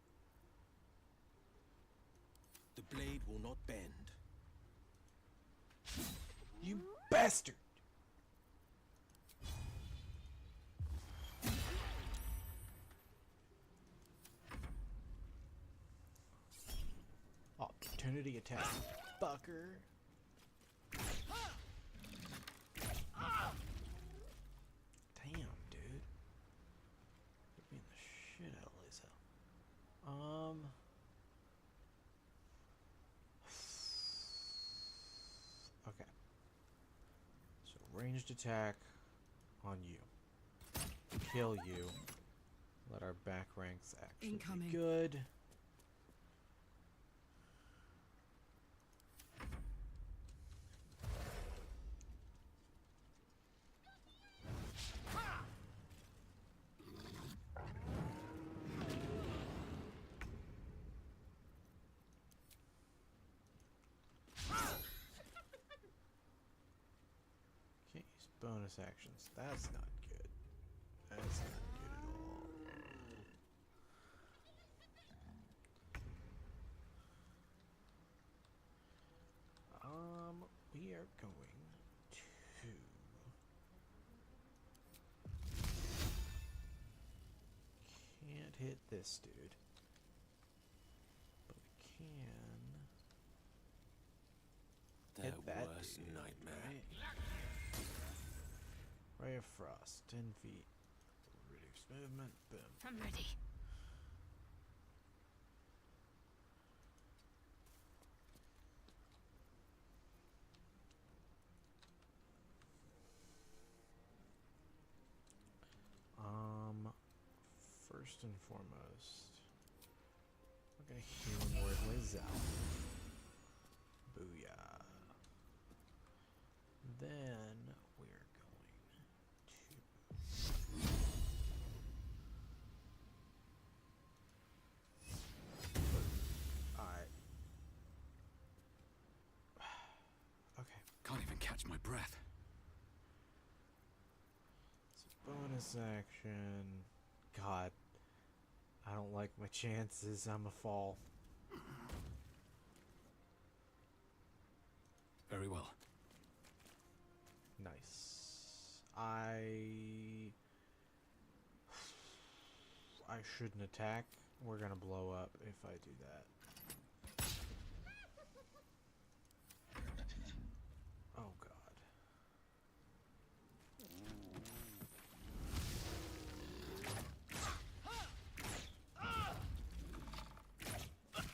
The blade will not bend. You bastard! Opportunity attack, fucker. Damn, dude. You're being the shit out of Lisa. Okay. So ranged attack on you. Kill you. Let our back ranks actually Incoming. be good. Can't use bonus actions. That's not good. That's not good at all. We are going to... Can't hit this dude. But we can... Their hit that worst dude, nightmare. Right? Ray of Frost, 10 feet. Reduce movement, boom. I'm ready. First and foremost, we're gonna heal word Liz out. Booyah. Then we're going to... Alright. Okay. Can't even catch my breath. So bonus action. God. I don't like my chances. I'm a fall. Very well. Nice. I shouldn't attack. We're gonna blow up if I do that. Oh god.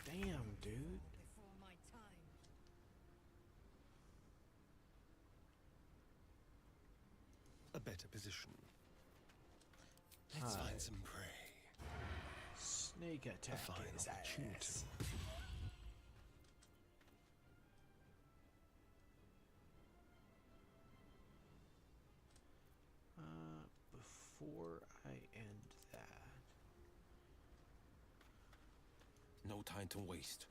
Damn, dude. Before my time. A better position. Let's Hi. find some prey. Snake attack A fine his opportunity. ass. Before I end that, No time to waste.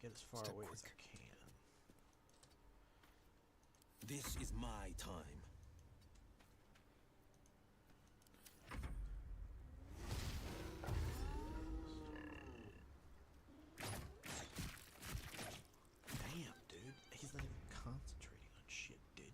get as far away as I can. This is my time. Damn, dude. He's not even concentrating on shit, dude.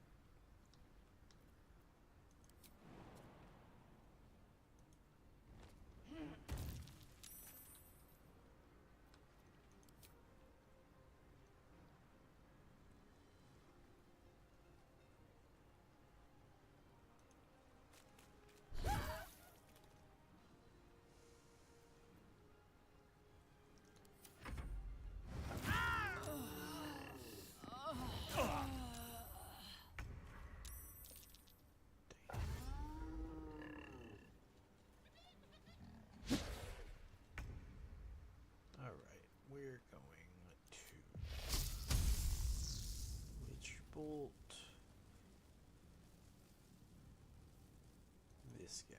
We're going to Witch Bolt this guy.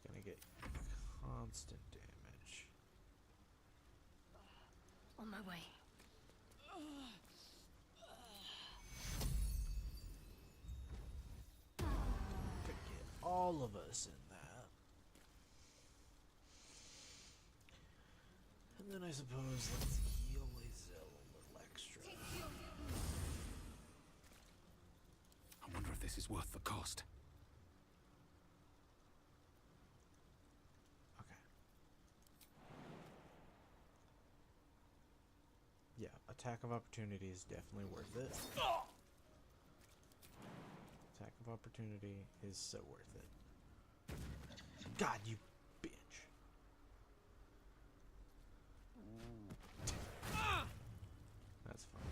Gonna get constant damage. On my way. Could get all of us in that. And then I suppose let's heal Lae'zel a little extra. I wonder if this is worth the cost. Okay. Yeah, attack of opportunity is definitely worth it. Attack of opportunity is so worth it. God, you bitch. That's fine.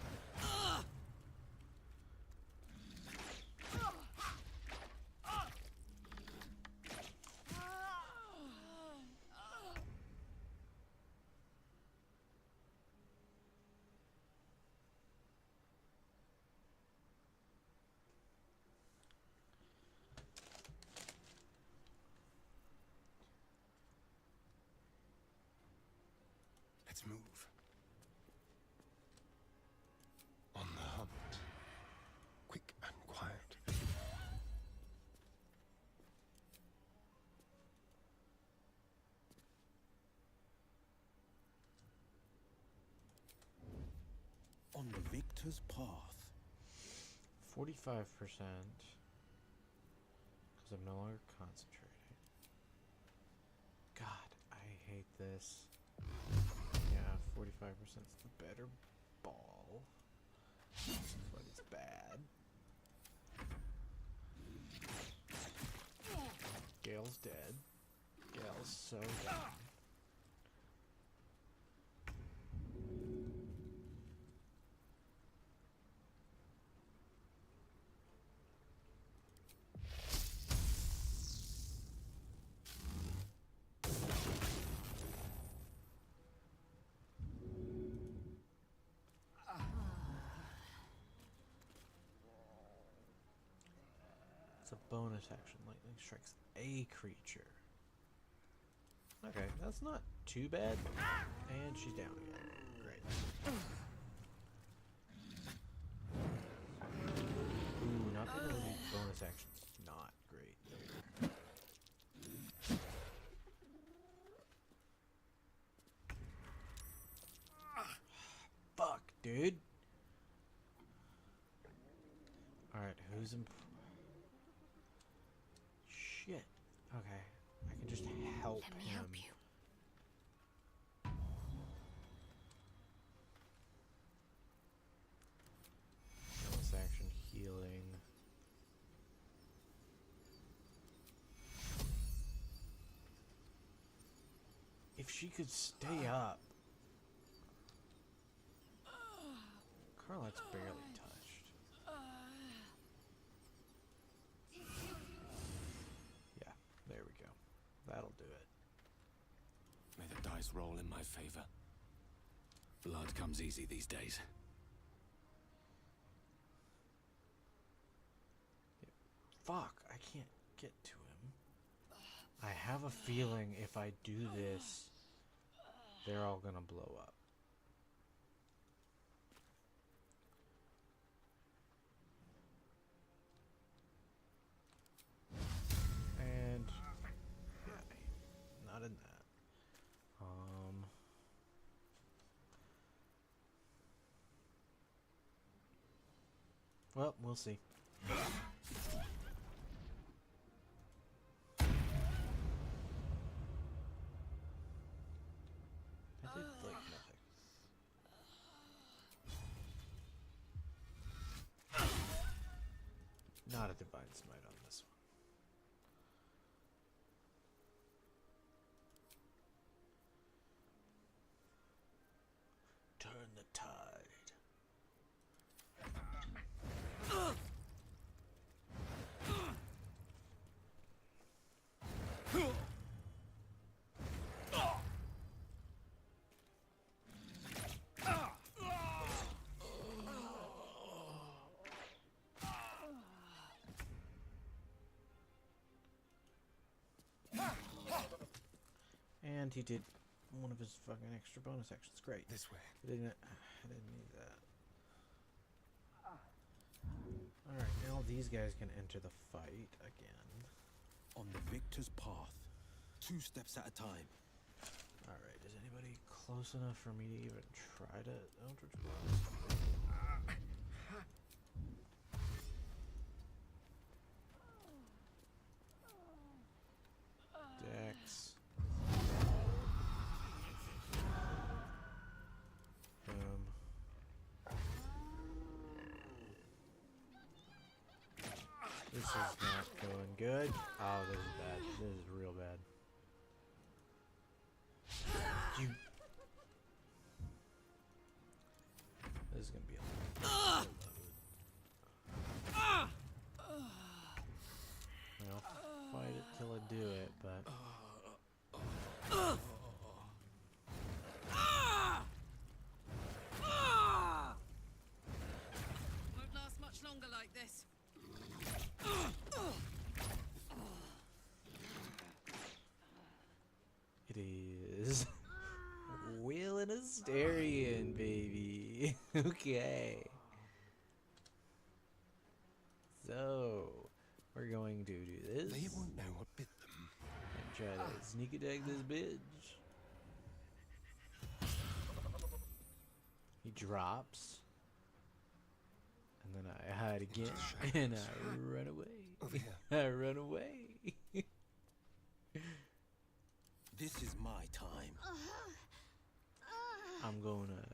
Let's move. On the hunt. Quick and quiet. On the victor's path. 45%. Because I'm no longer concentrating. God, I hate this. Yeah, 45% is the better ball. But it's bad. Gale's dead. Gale's so dead. It's a bonus action. Lightning strikes a creature. Okay, that's not too bad. And she's down again. Great. Ooh, not being able to do bonus actions. Not great. Fuck, dude. Alright, who's in... Shit. Okay. I can just help Let me him. help you. Bonus action healing. If she could stay up. Carlet's barely touched. Yeah, there we go. That'll do it. May the dice roll in my favor. Blood comes easy these days. Fuck, I can't get to him. I have a feeling if I do this, they're all gonna blow up. And yeah, not in that. Well, we'll see. I did like nothing. Not a divine smite on this one. Turn the tide. And he did one of his fucking extra bonus actions. Great. This way. I didn't need that. Alright, now these guys can enter the fight again. On the victor's path. 2 steps at a time. Alright, is anybody close enough for me to even try to Eldritch Blast? Dex. This is not going good. Oh, this is bad. This is real bad. You. This is gonna be a load. I'll fight it till I do it, but. Won't last much longer like this. It is Wheel and Asterion, baby. Okay. So we're going to do this. They won't know what bit them. And try to sneak attack this bitch. He drops. And then I hide again. And I run away. I run away. This is my time. I'm gonna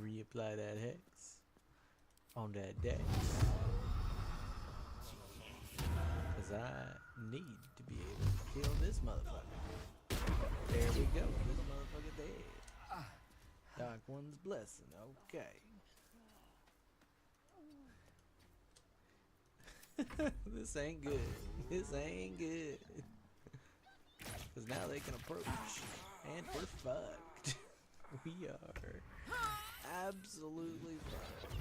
reapply that hex on that dex. Cause I need to be able to kill this motherfucker. There we go. This motherfucker dead. Dark One's blessing. Okay. This ain't good. This ain't good. Cause now they can approach. And we're fucked. We are absolutely fucked.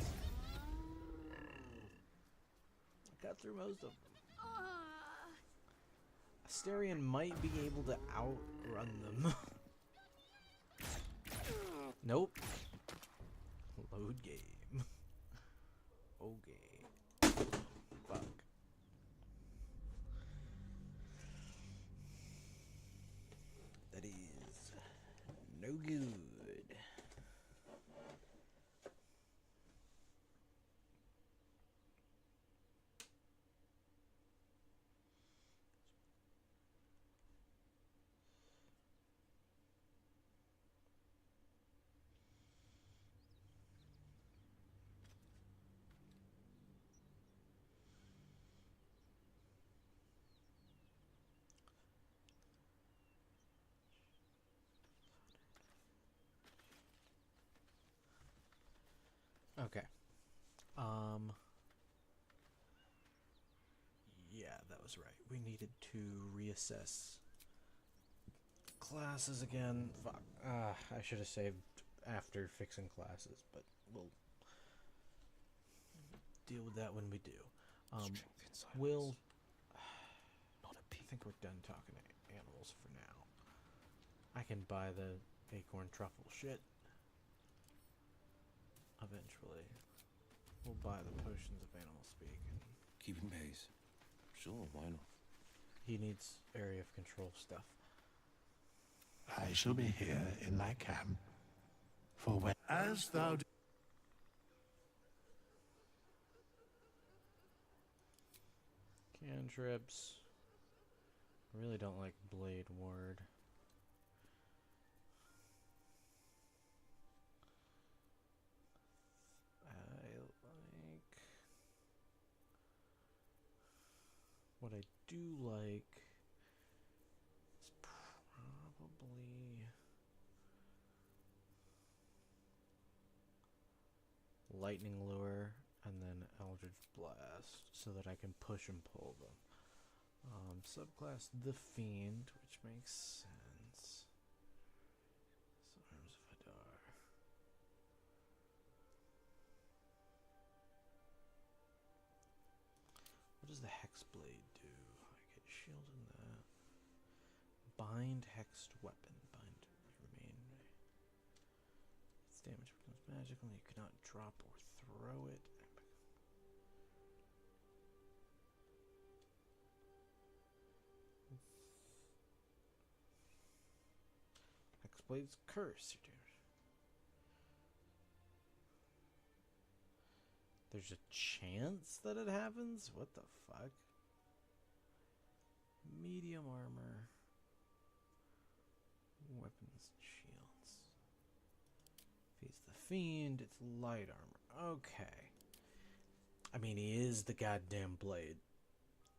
I got through most of them. Asterion might be able to outrun them. Nope. Load game. Okay. Fuck. That is no good. Okay. Yeah, that was right. We needed to reassess classes again. Fuck. I should have saved after fixing classes, but we'll deal with that when we do. We'll. I think we're done talking to animals for now. I can buy the acorn truffle shit. Eventually, we'll buy the potions of animal speak. And Keeping pace. Sure, why not? he needs area of control stuff. I shall be here in thy camp, for when as thou Cantrips. I really don't like Blade Ward. What I do like is probably Lightning Lure and then Eldritch Blast so that I can push and pull them. Subclass The Fiend, which makes sense. Arms of Hadar. What does the Hexblade do? I get shield in that. Bind Hexed Weapon. Bind remain. Its damage becomes magical and you cannot drop or throw it. Hexblade's Curse. There's a chance that it happens? What the fuck? Medium armor. Weapons, shields. If he's the Fiend, it's light armor. Okay. I mean, he is the goddamn blade.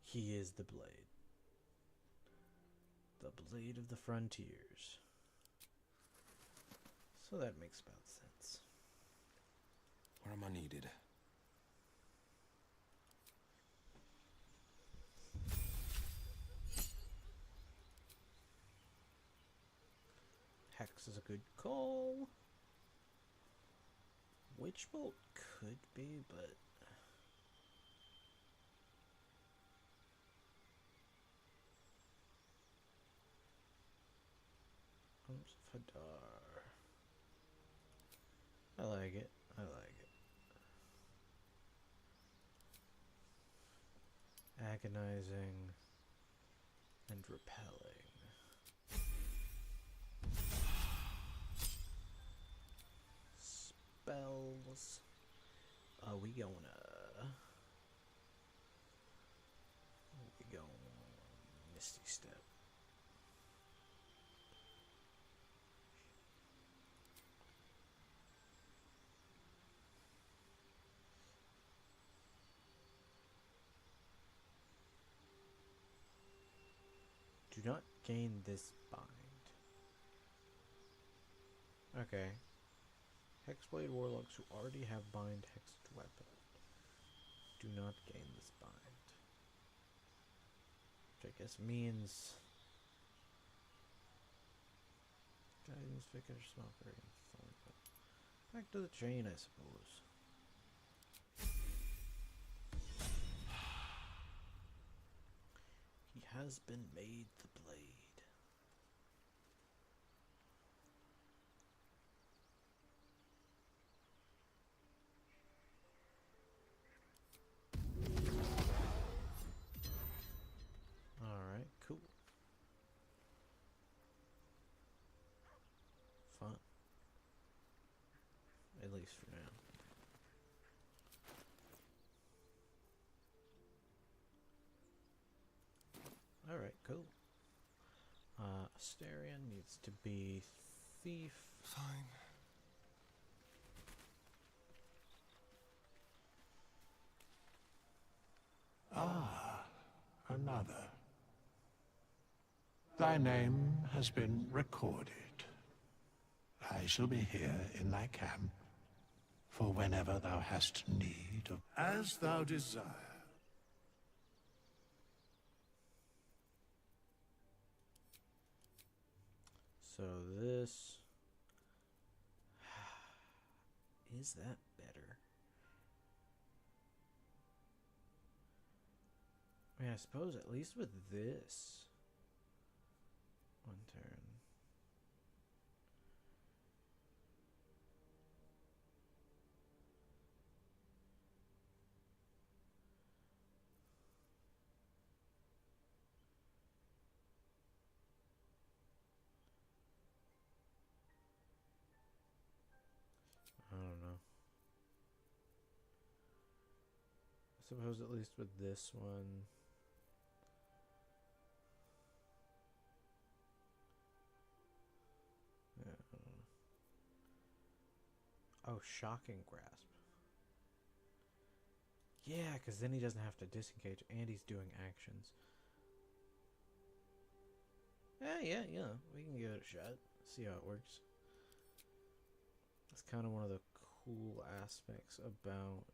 He is the blade. The blade of the frontiers. So that makes about sense. Where am I needed? Hex is a good call. Witch Bolt could be, but Arms of Hadar. I like it. I like it. Agonizing and repelling. Spells. We going Misty Step. Do not gain this bind. Okay. Hexblade Warlocks who already have bind hexed weapon do not gain this bind. Which I guess means guidance, Vicar, Smoker, and Thorn. Back to the chain, I suppose. He has been made the blade. Alright, cool. Fun. At least for now. Alright, cool. Asterion needs to be Thief. Fine. Ah, another. Thy name has been recorded. I shall be here in thy camp, for whenever thou hast need of, as thou desire. So this is that better? I mean, I suppose at least with this 1 turn. suppose at least with this one. Yeah. Oh, shocking grasp. Yeah, because then he doesn't have to disengage and he's doing actions. Yeah, we can give it a shot. See how it works. That's kind of one of the cool aspects about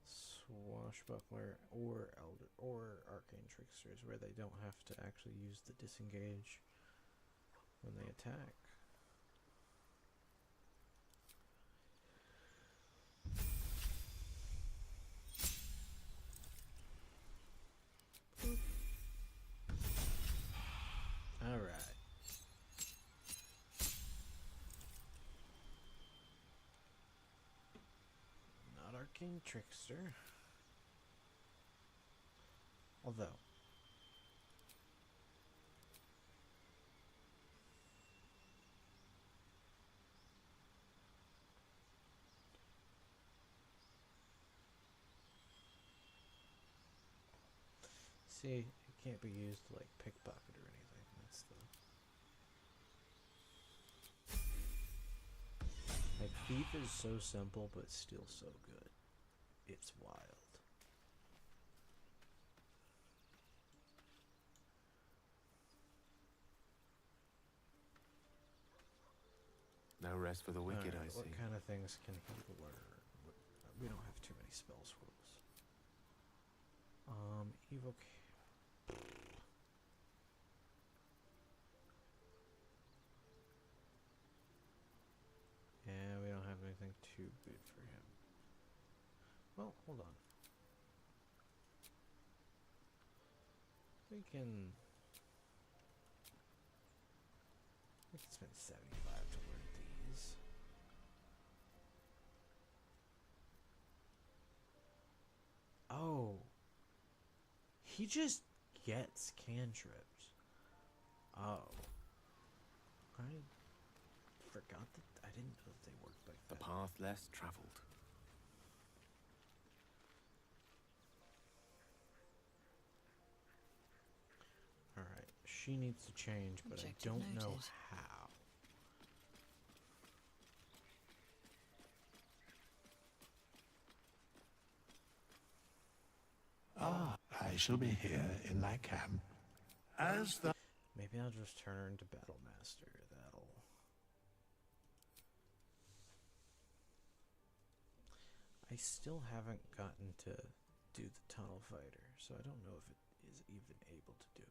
Swashbuckler or Elder or Arcane Tricksters, where they don't have to actually use the disengage when they attack. Alright. Not Arcane Trickster. Although. See, it can't be used to like pickpocket or anything. That's the... Like, Thief is so simple, but still so good. It's wild. No rest for the wicked, Alright, I see. what kind of things can he learn? We don't have too many spell scrolls. Evoke. Yeah, we don't have anything too good for him. Well, hold on. We can spend 75 to learn these. Oh. He just gets cantrips. Oh. I forgot that. I didn't know that they worked like that. A path less traveled. Alright. She needs to change, but Objective I don't know noted. how. Ah, I shall be here in my camp. As the... Maybe I'll just turn her into Battlemaster. That'll... I still haven't gotten to do the Tunnel Fighter, so I don't know if it is even able to do it.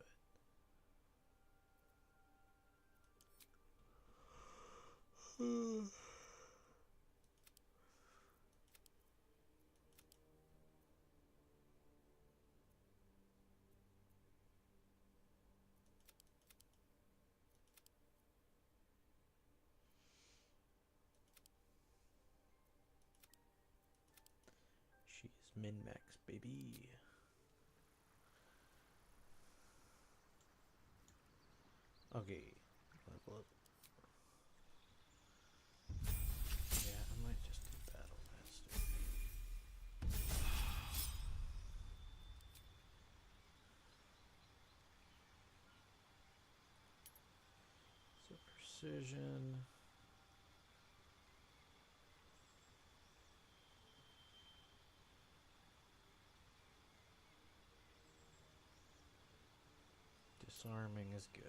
She's min-max, baby. Okay, level up. Yeah, I might just do Battlemaster. So precision. Disarming is good.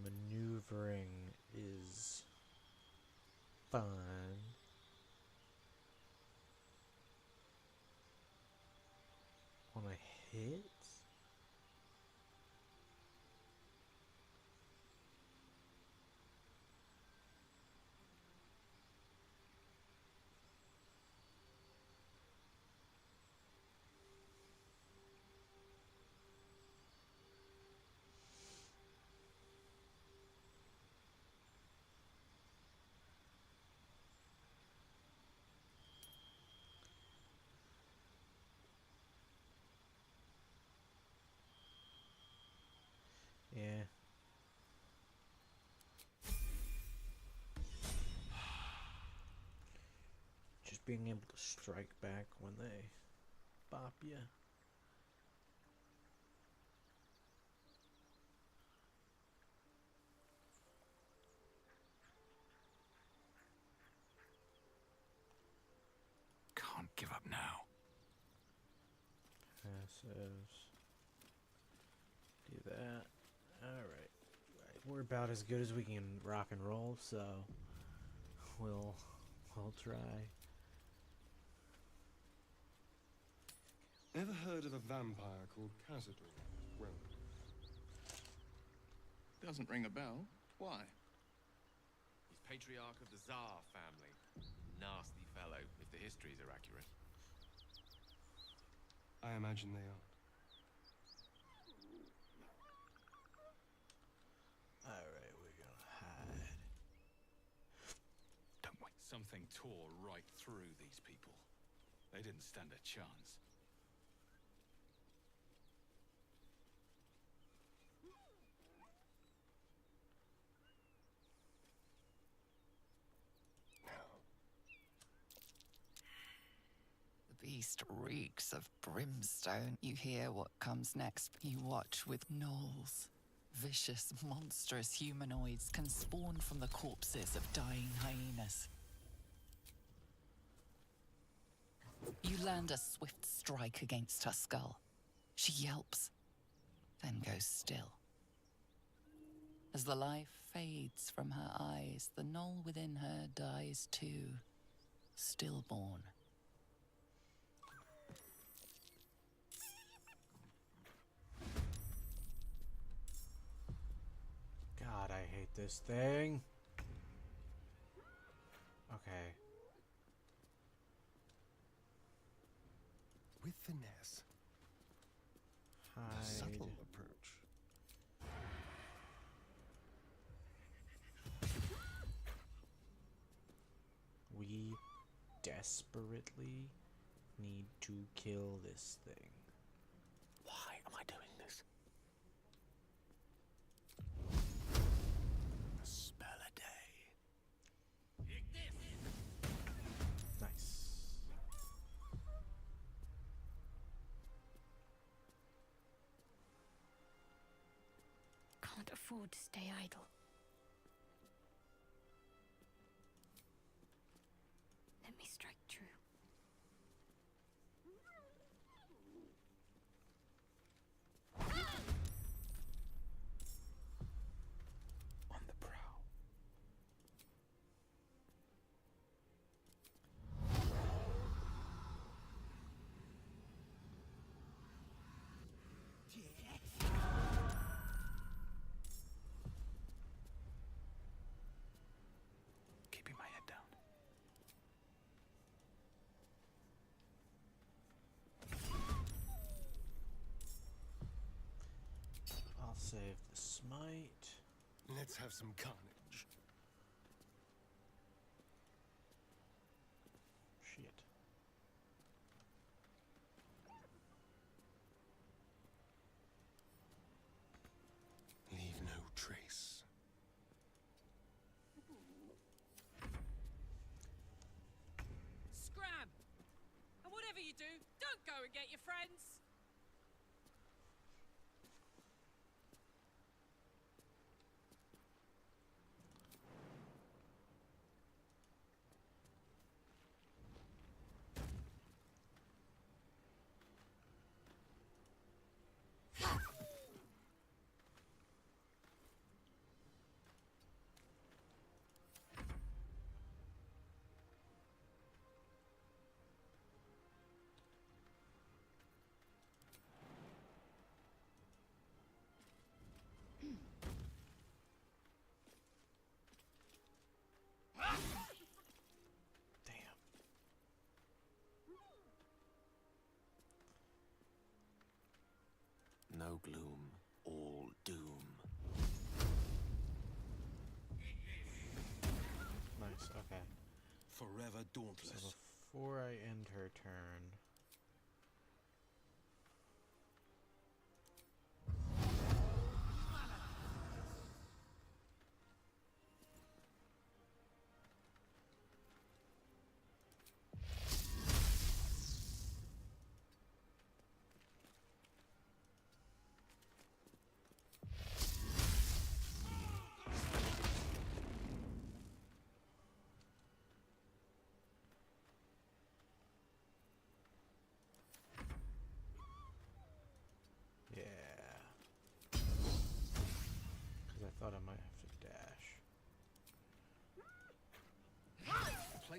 Maneuvering is fun. On a hit? being able to strike back when they bop you. Can't give up now. Passives. Do that. Alright. We're about as good as we can rock and roll, so we'll try. Ever heard of a vampire called Cazador? Well, Doesn't ring a bell. Why? He's patriarch of the Tsar family. Nasty fellow, if the histories are accurate. I imagine they are. Alright, we're gonna hide. Don't wait. Something tore right through these people. They didn't stand a chance. The beast reeks of brimstone. You hear what comes next. You watch with gnolls. Vicious, monstrous humanoids can spawn from the corpses of dying hyenas. You land a swift strike against her skull. She yelps, then goes still. As the life fades from her eyes, the gnoll within her dies too, stillborn. God, I hate this thing. Okay. With finesse. Hide. A subtle approach. We desperately need to kill this thing. Why am I doing this? A spell a day. Nice. Can't afford to stay idle. Let me strike true. On the prowl. Keeping my head down. I'll save the smite. Let's have some carnage. Shit. Leave no trace. Scram! And whatever you do, don't go and get your friends! No gloom, all doom. Nice, okay. Forever dauntless. So before I end her turn,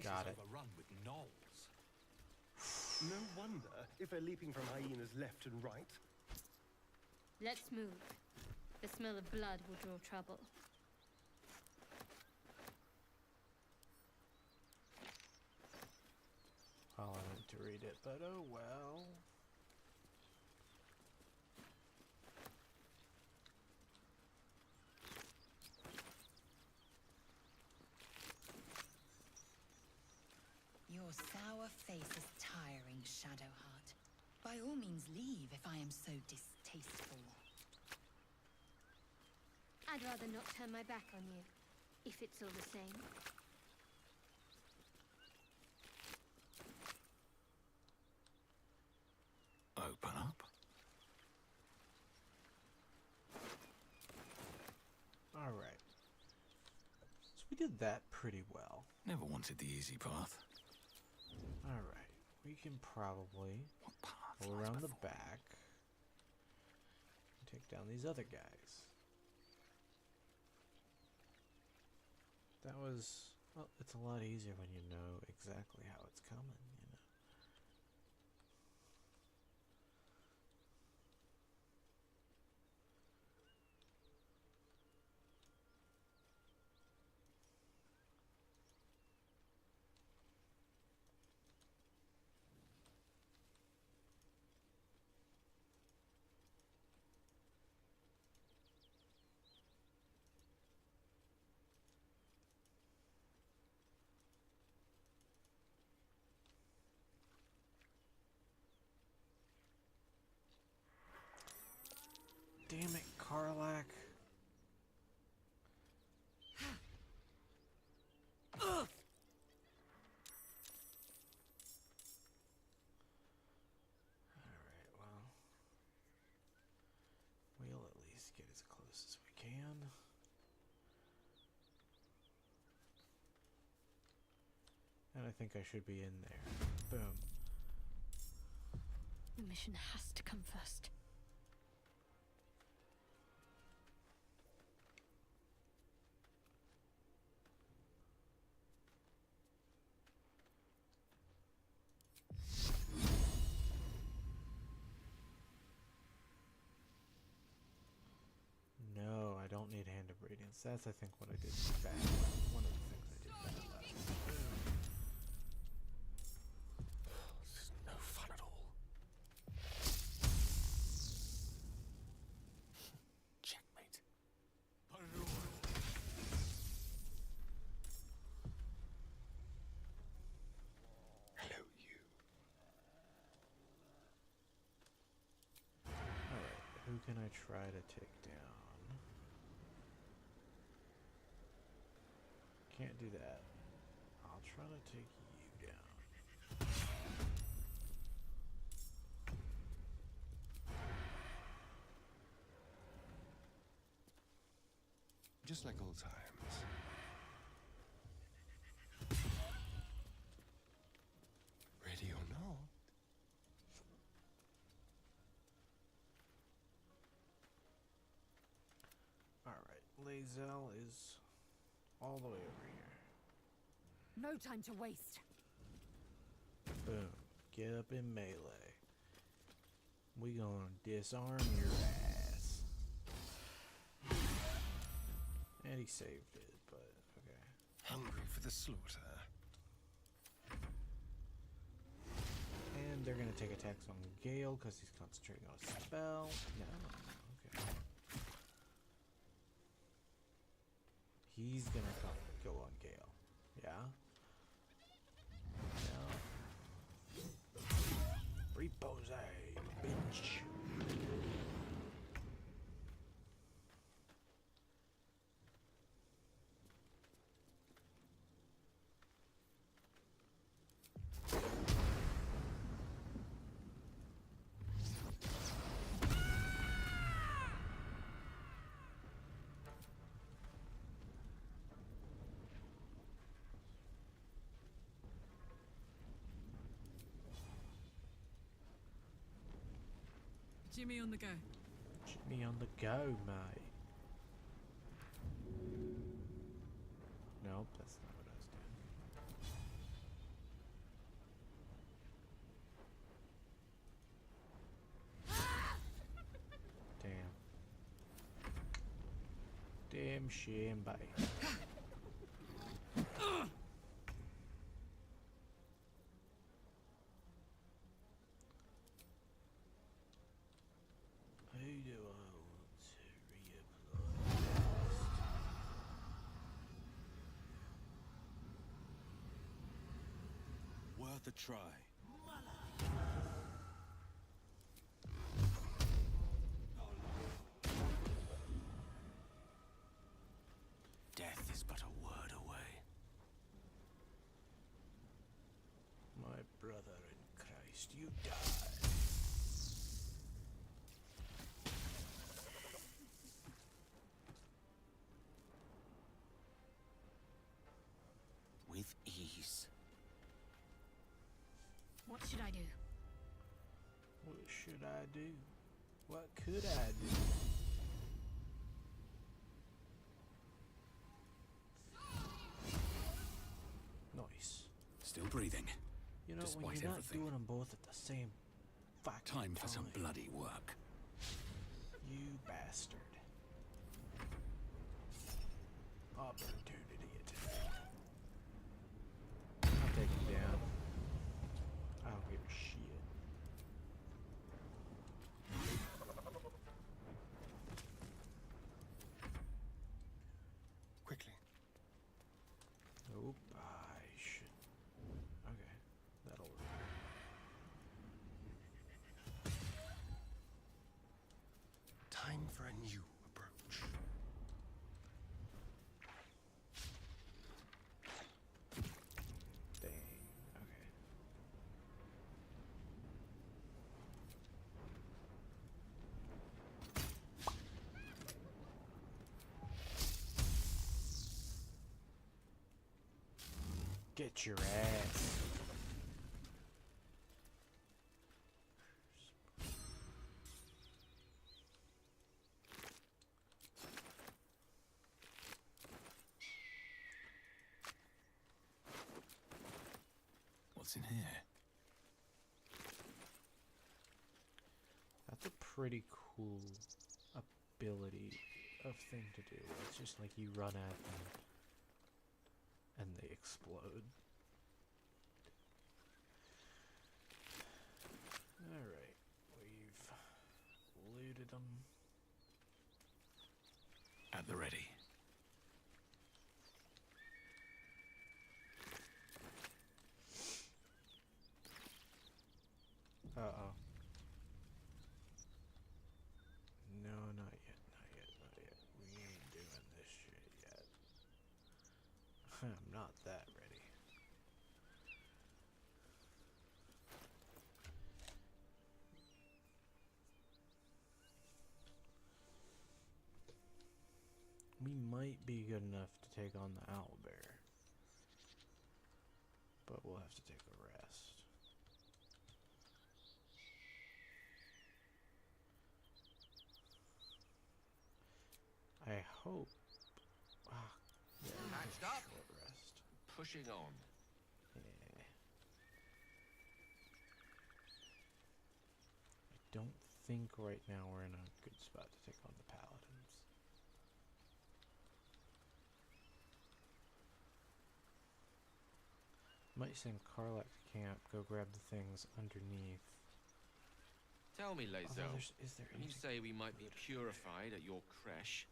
Got is it. overrun with gnolls. No wonder if they're leaping from hyenas left and right. Let's move. The smell of blood will draw trouble. Oh, I meant to read it, but oh well. Your sour face is tiring, Shadowheart. By all means leave if I am so distasteful. I'd rather not turn my back on you, if it's all the same. Open up. Alright. So we did that pretty well. Never wanted the easy path. Alright. We can probably go around the back and take down these other guys. That was, well, it's a lot easier when you know exactly how it's coming, you know. Damn it, Karlak. Alright, well. We'll at least get as close as we can. And I think I should be in there. Boom. The mission has to come first. No, I don't need Hand of Radiance. That's, I think, what I did bad. One of the things I did bad last time. This is no fun at all. Checkmate. Hello, you. Alright, who can I try to take down? Can't do that. I'll try to take you down. Just like old times. Ready or not? Alright, Lae'zel is all the way over here. No time to waste. Boom. Get up in melee. We gonna disarm your ass. And he saved it, but okay. Hungry for the slaughter. And they're gonna take attacks on Gale because he's concentrating on a spell. No, okay. He's gonna go on Gale. Yeah? Yeah. Repose, bitch. Jimmy on the go. Jimmy on the go, mate. Nope, that's not what I was doing. shame, bye. Who do I want to reapply? Worth a try. Death is but a word away. My brother in Christ, you die. With ease. What should I do? What should I do? What could I do? Nice. Still breathing. You know, despite when you're not everything. doing them both at the same fucking Time for some bloody work. You bastard. Opportunity attack. I'll take him down. I don't give a shit. Quickly. Nope, I should. Okay, that'll work. Time for a new approach. Dang, okay. Get your ass. What's in here? That's a pretty cool ability of thing to do. It's just like you run at them and they explode. Alright, we've looted them. At the ready. Uh-oh. No, not yet, not yet, not yet. We ain't doing this shit yet. I'm not that ready. We might be good enough to take on the owlbear. But we'll have to take a rest. I hope. Yeah, Patched up. short rest. Pushing on. Yeah. I don't think right now we're in a good spot to take on the paladins. Might send Karlak to camp, go grab the things underneath. Tell me, Lae'zel, is there when you say we might be purified at your creche,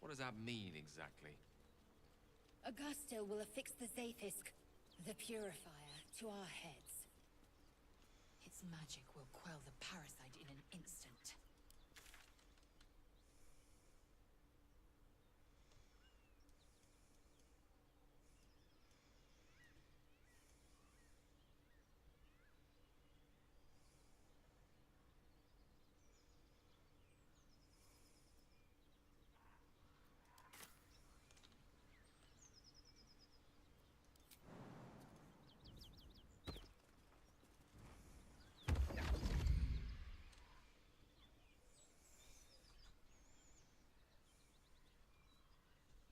what does that mean exactly? Augusto will affix the Zaithisk, the purifier, to our heads. Its magic will quell the parasite in an instant.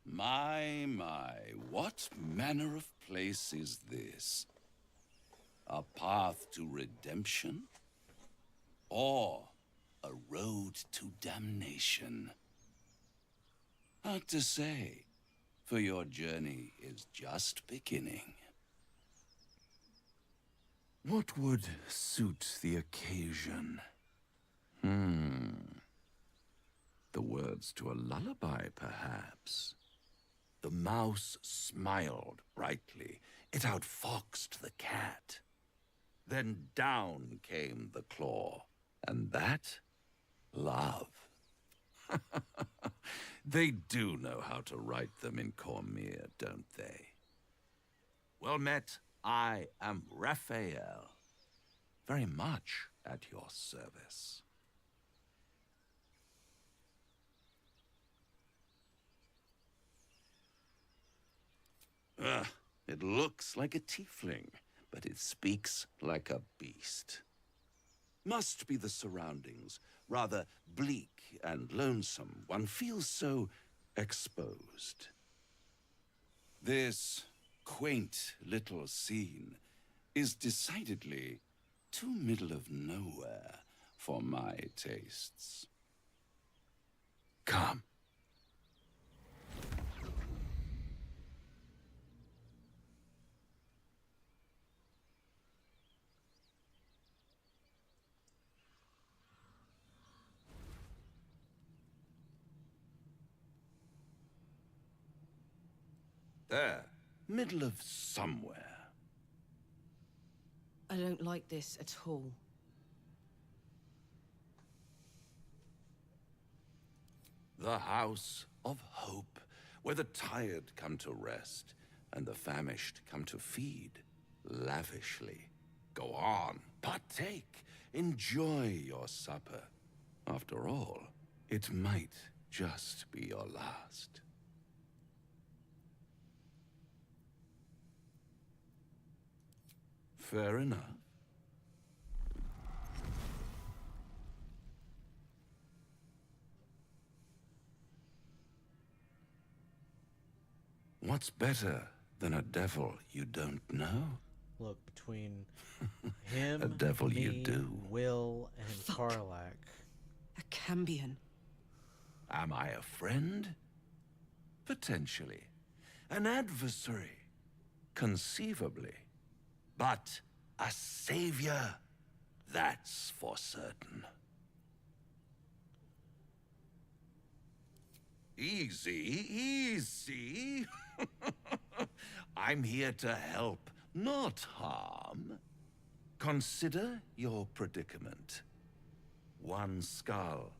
My, what manner of place is this? A path to redemption? Or a road to damnation? Hard to say, for your journey is just beginning. What would suit the occasion? The words to a lullaby, perhaps. The mouse smiled brightly. It outfoxed the cat. Then down came the claw, and that, love. They do know how to write them in Cormyr, don't they? Well met, I am Raphael. Very much at your service. It looks like a tiefling, but it speaks like a beast. Must be the surroundings, rather bleak and lonesome. One feels so exposed. This quaint little scene is decidedly too middle of nowhere for my tastes. Come. There, middle of somewhere. I don't like this at all. The House of Hope, where the tired come to rest and the famished come to feed lavishly. Go on, partake, enjoy your supper. After all, it might just be your last. Fair enough. What's better than a devil you don't know? Look, between him, A devil me, you do. Will, and Karlach. A Cambion. Am I a friend? Potentially. An adversary? Conceivably. But a savior? That's for certain. Easy, easy. I'm here to help, not harm. Consider your predicament. One skull,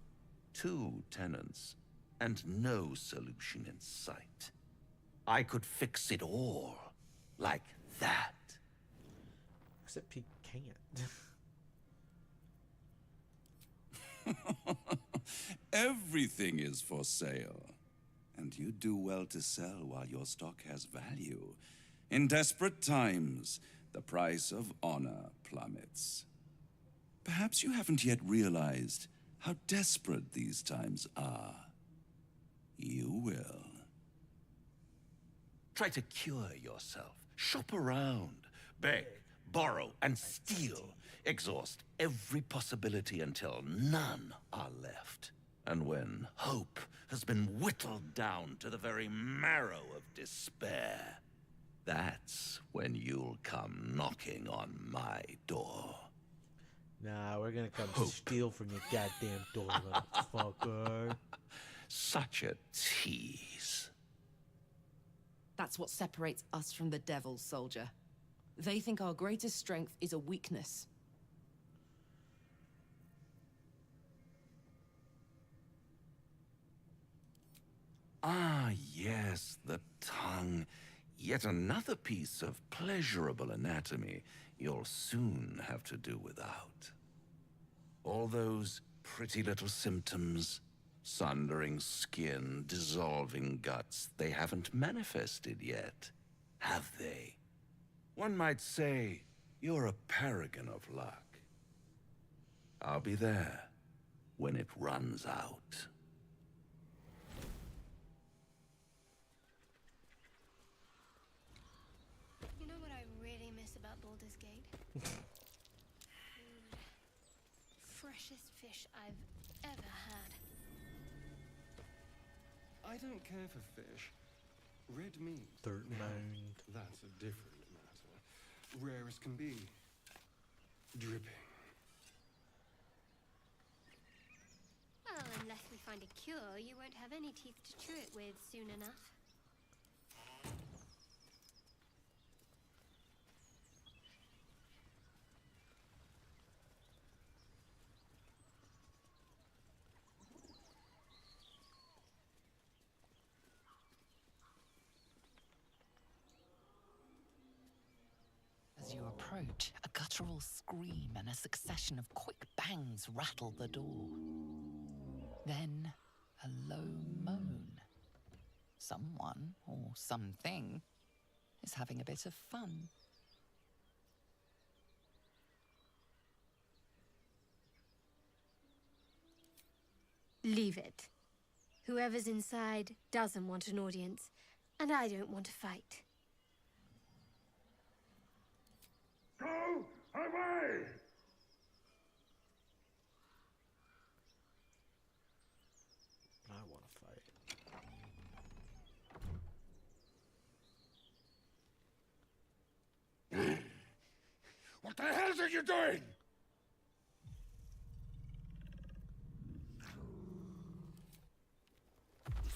2 tenants, and no solution in sight. I could fix it all, like that. Except he can't. Everything is for sale. And you do well to sell while your stock has value. In desperate times, the price of honor plummets. Perhaps you haven't yet realized how desperate these times are. You will. Try to cure yourself. Shop around. Beg, borrow, and steal. Exhaust every possibility until none are left. And when hope has been whittled down to the very marrow of despair, that's when you'll come knocking on my door. Nah, we're gonna come steal from your goddamn door, motherfucker. Such a tease. That's what separates us from the devils, soldier. They think our greatest strength is a weakness. Ah, yes, the tongue. Yet another piece of pleasurable anatomy you'll soon have to do without. All those pretty little symptoms, sundering skin, dissolving guts, they haven't manifested yet, have they? One might say you're a paragon of luck. I'll be there when it runs out. You know what I really miss about Baldur's Gate? Food. Freshest fish I've ever had. I don't care for fish. Red meat. Dirt now, mound. That's a different matter. Rare as can be. Dripping. Well, unless we find a cure, you won't have any teeth to chew it with soon enough. As you approach, a guttural scream and a succession of quick bangs rattle the door. Then, a low moan. Someone, or something, is having a bit of fun. Leave it. Whoever's inside doesn't want an audience, and I don't want to fight. Go away! I want to fight. What the hell are you doing?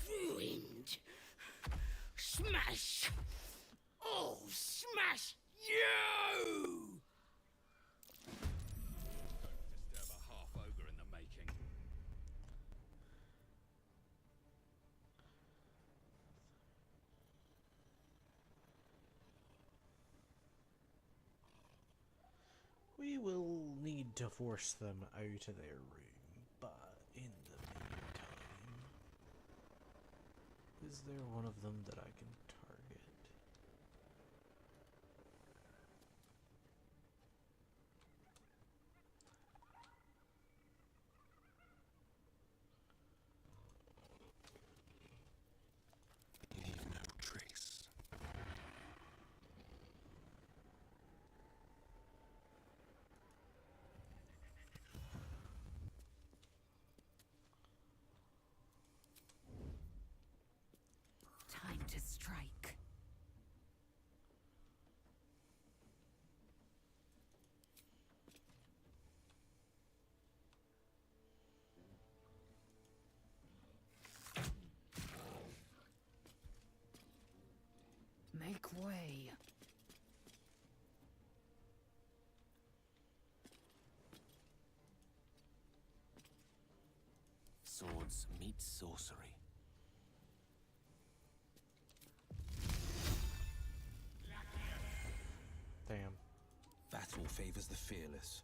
Ruined. Smash! Oh, smash you! Disturb a half-ogre in the making. We will need to force them out of their room, but in the meantime, is there one of them that I can target? Leave no trace. Time to strike. Make way. Swords meet sorcery. Damn. Battle favors the fearless.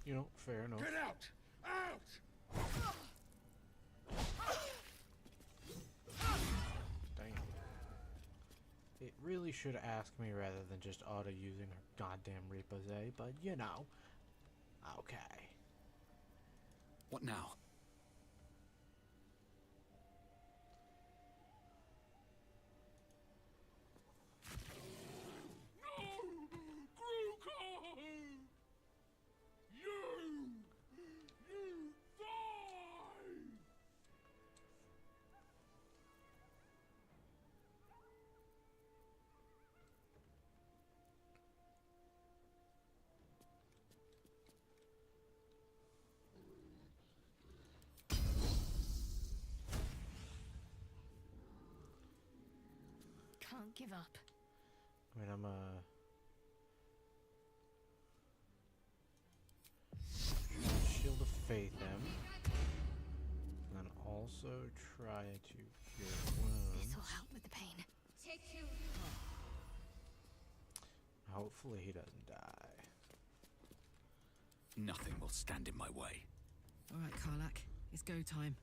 You know, fair enough. Get out! Out! Damn. It really should ask me rather than just auto-using her goddamn repose, but you know. Okay. What now? Can't give up. I mean, I'm Shield of Faith him. And then also try to cure wounds. This'll help with the pain. Take two. Hopefully he doesn't die. Nothing will stand in my way. All right, Karlak. It's go time.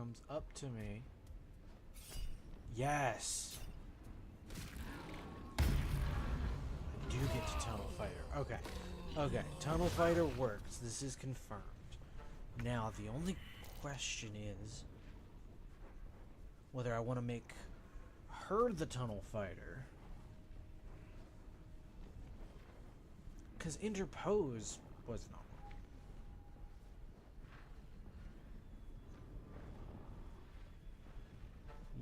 comes up to me. Yes! I do get to Tunnel Fighter. Okay. Okay, Tunnel Fighter works. This is confirmed. Now, the only question is whether I want to make her the Tunnel Fighter. Because Interpose was not one.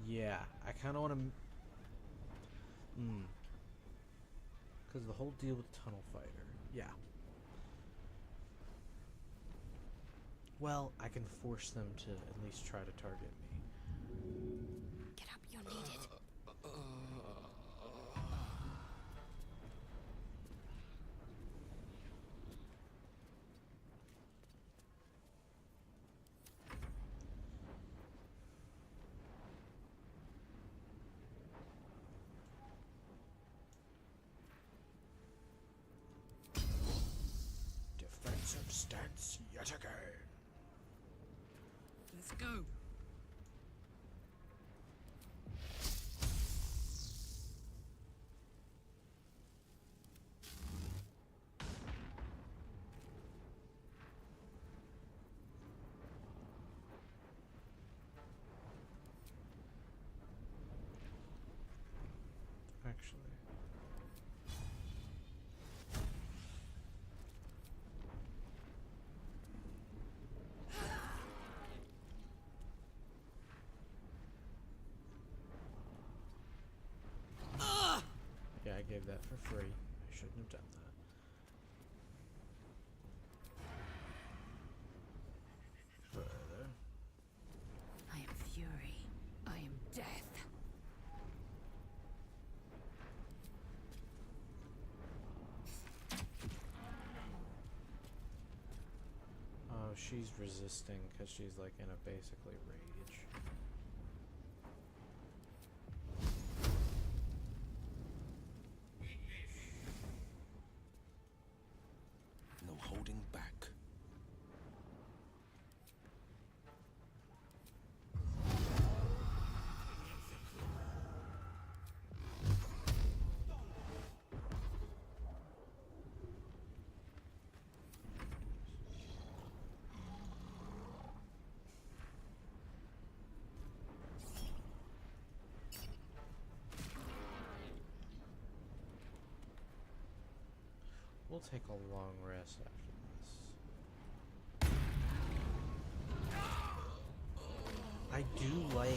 Yeah, I kind of want to... Because the whole deal with Tunnel Fighter. Yeah. Well, I can force them to at least try to target me. Get up, you're needed. Defensive stance yet again. Let's go. Actually. Yeah, I gave that for free. I shouldn't have done that. Further. I am fury. I am death. Oh, she's resisting because she's like in a basically rage. No holding back. We'll take a long rest after this. I do like...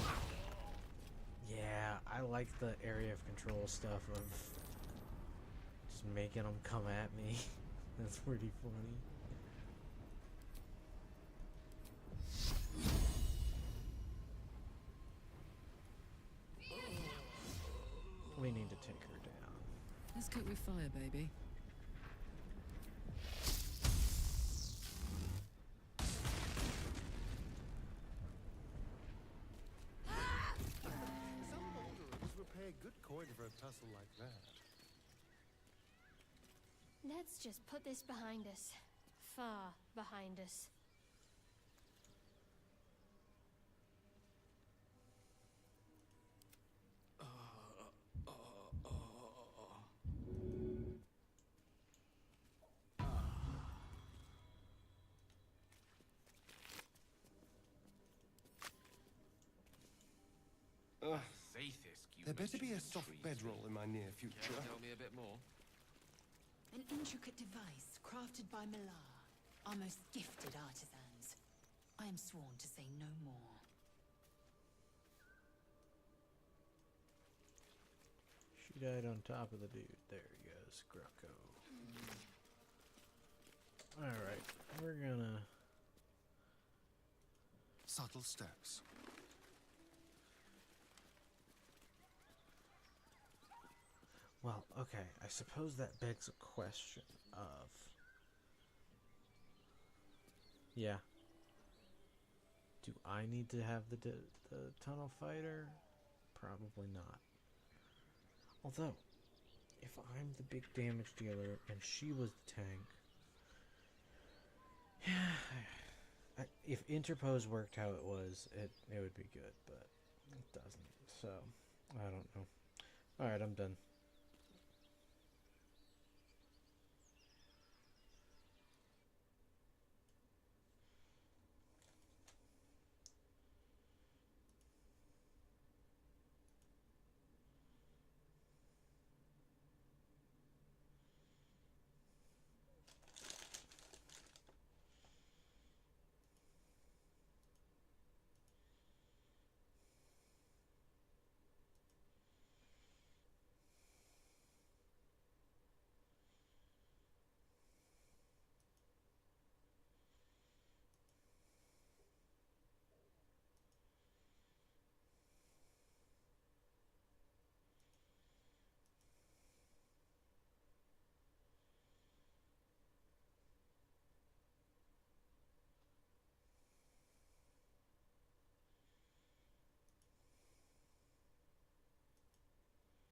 Yeah, I like the area of control stuff of just making them come at me. That's pretty funny. We need to take her down. Let's cook with fire, baby. Some Baldurers will pay a good coin for a tussle like that. Let's just put this behind us. Far behind us. Zaithisk, you There better be a mentioned soft trees. bedroll in my near future. Care to tell me a bit more? An intricate device crafted by Millar, our most gifted artisans. I am sworn to say no more. She died on top of the dude. There he goes, Grucko. Alright, we're gonna... Subtle steps. Well, okay, I suppose that begs a question of... Yeah. Do I need to have the tunnel fighter? Probably not. Although, if I'm the big damage dealer and she was the tank... If interpose worked how it was, it would be good, but it doesn't. So I don't know. All right, I'm done.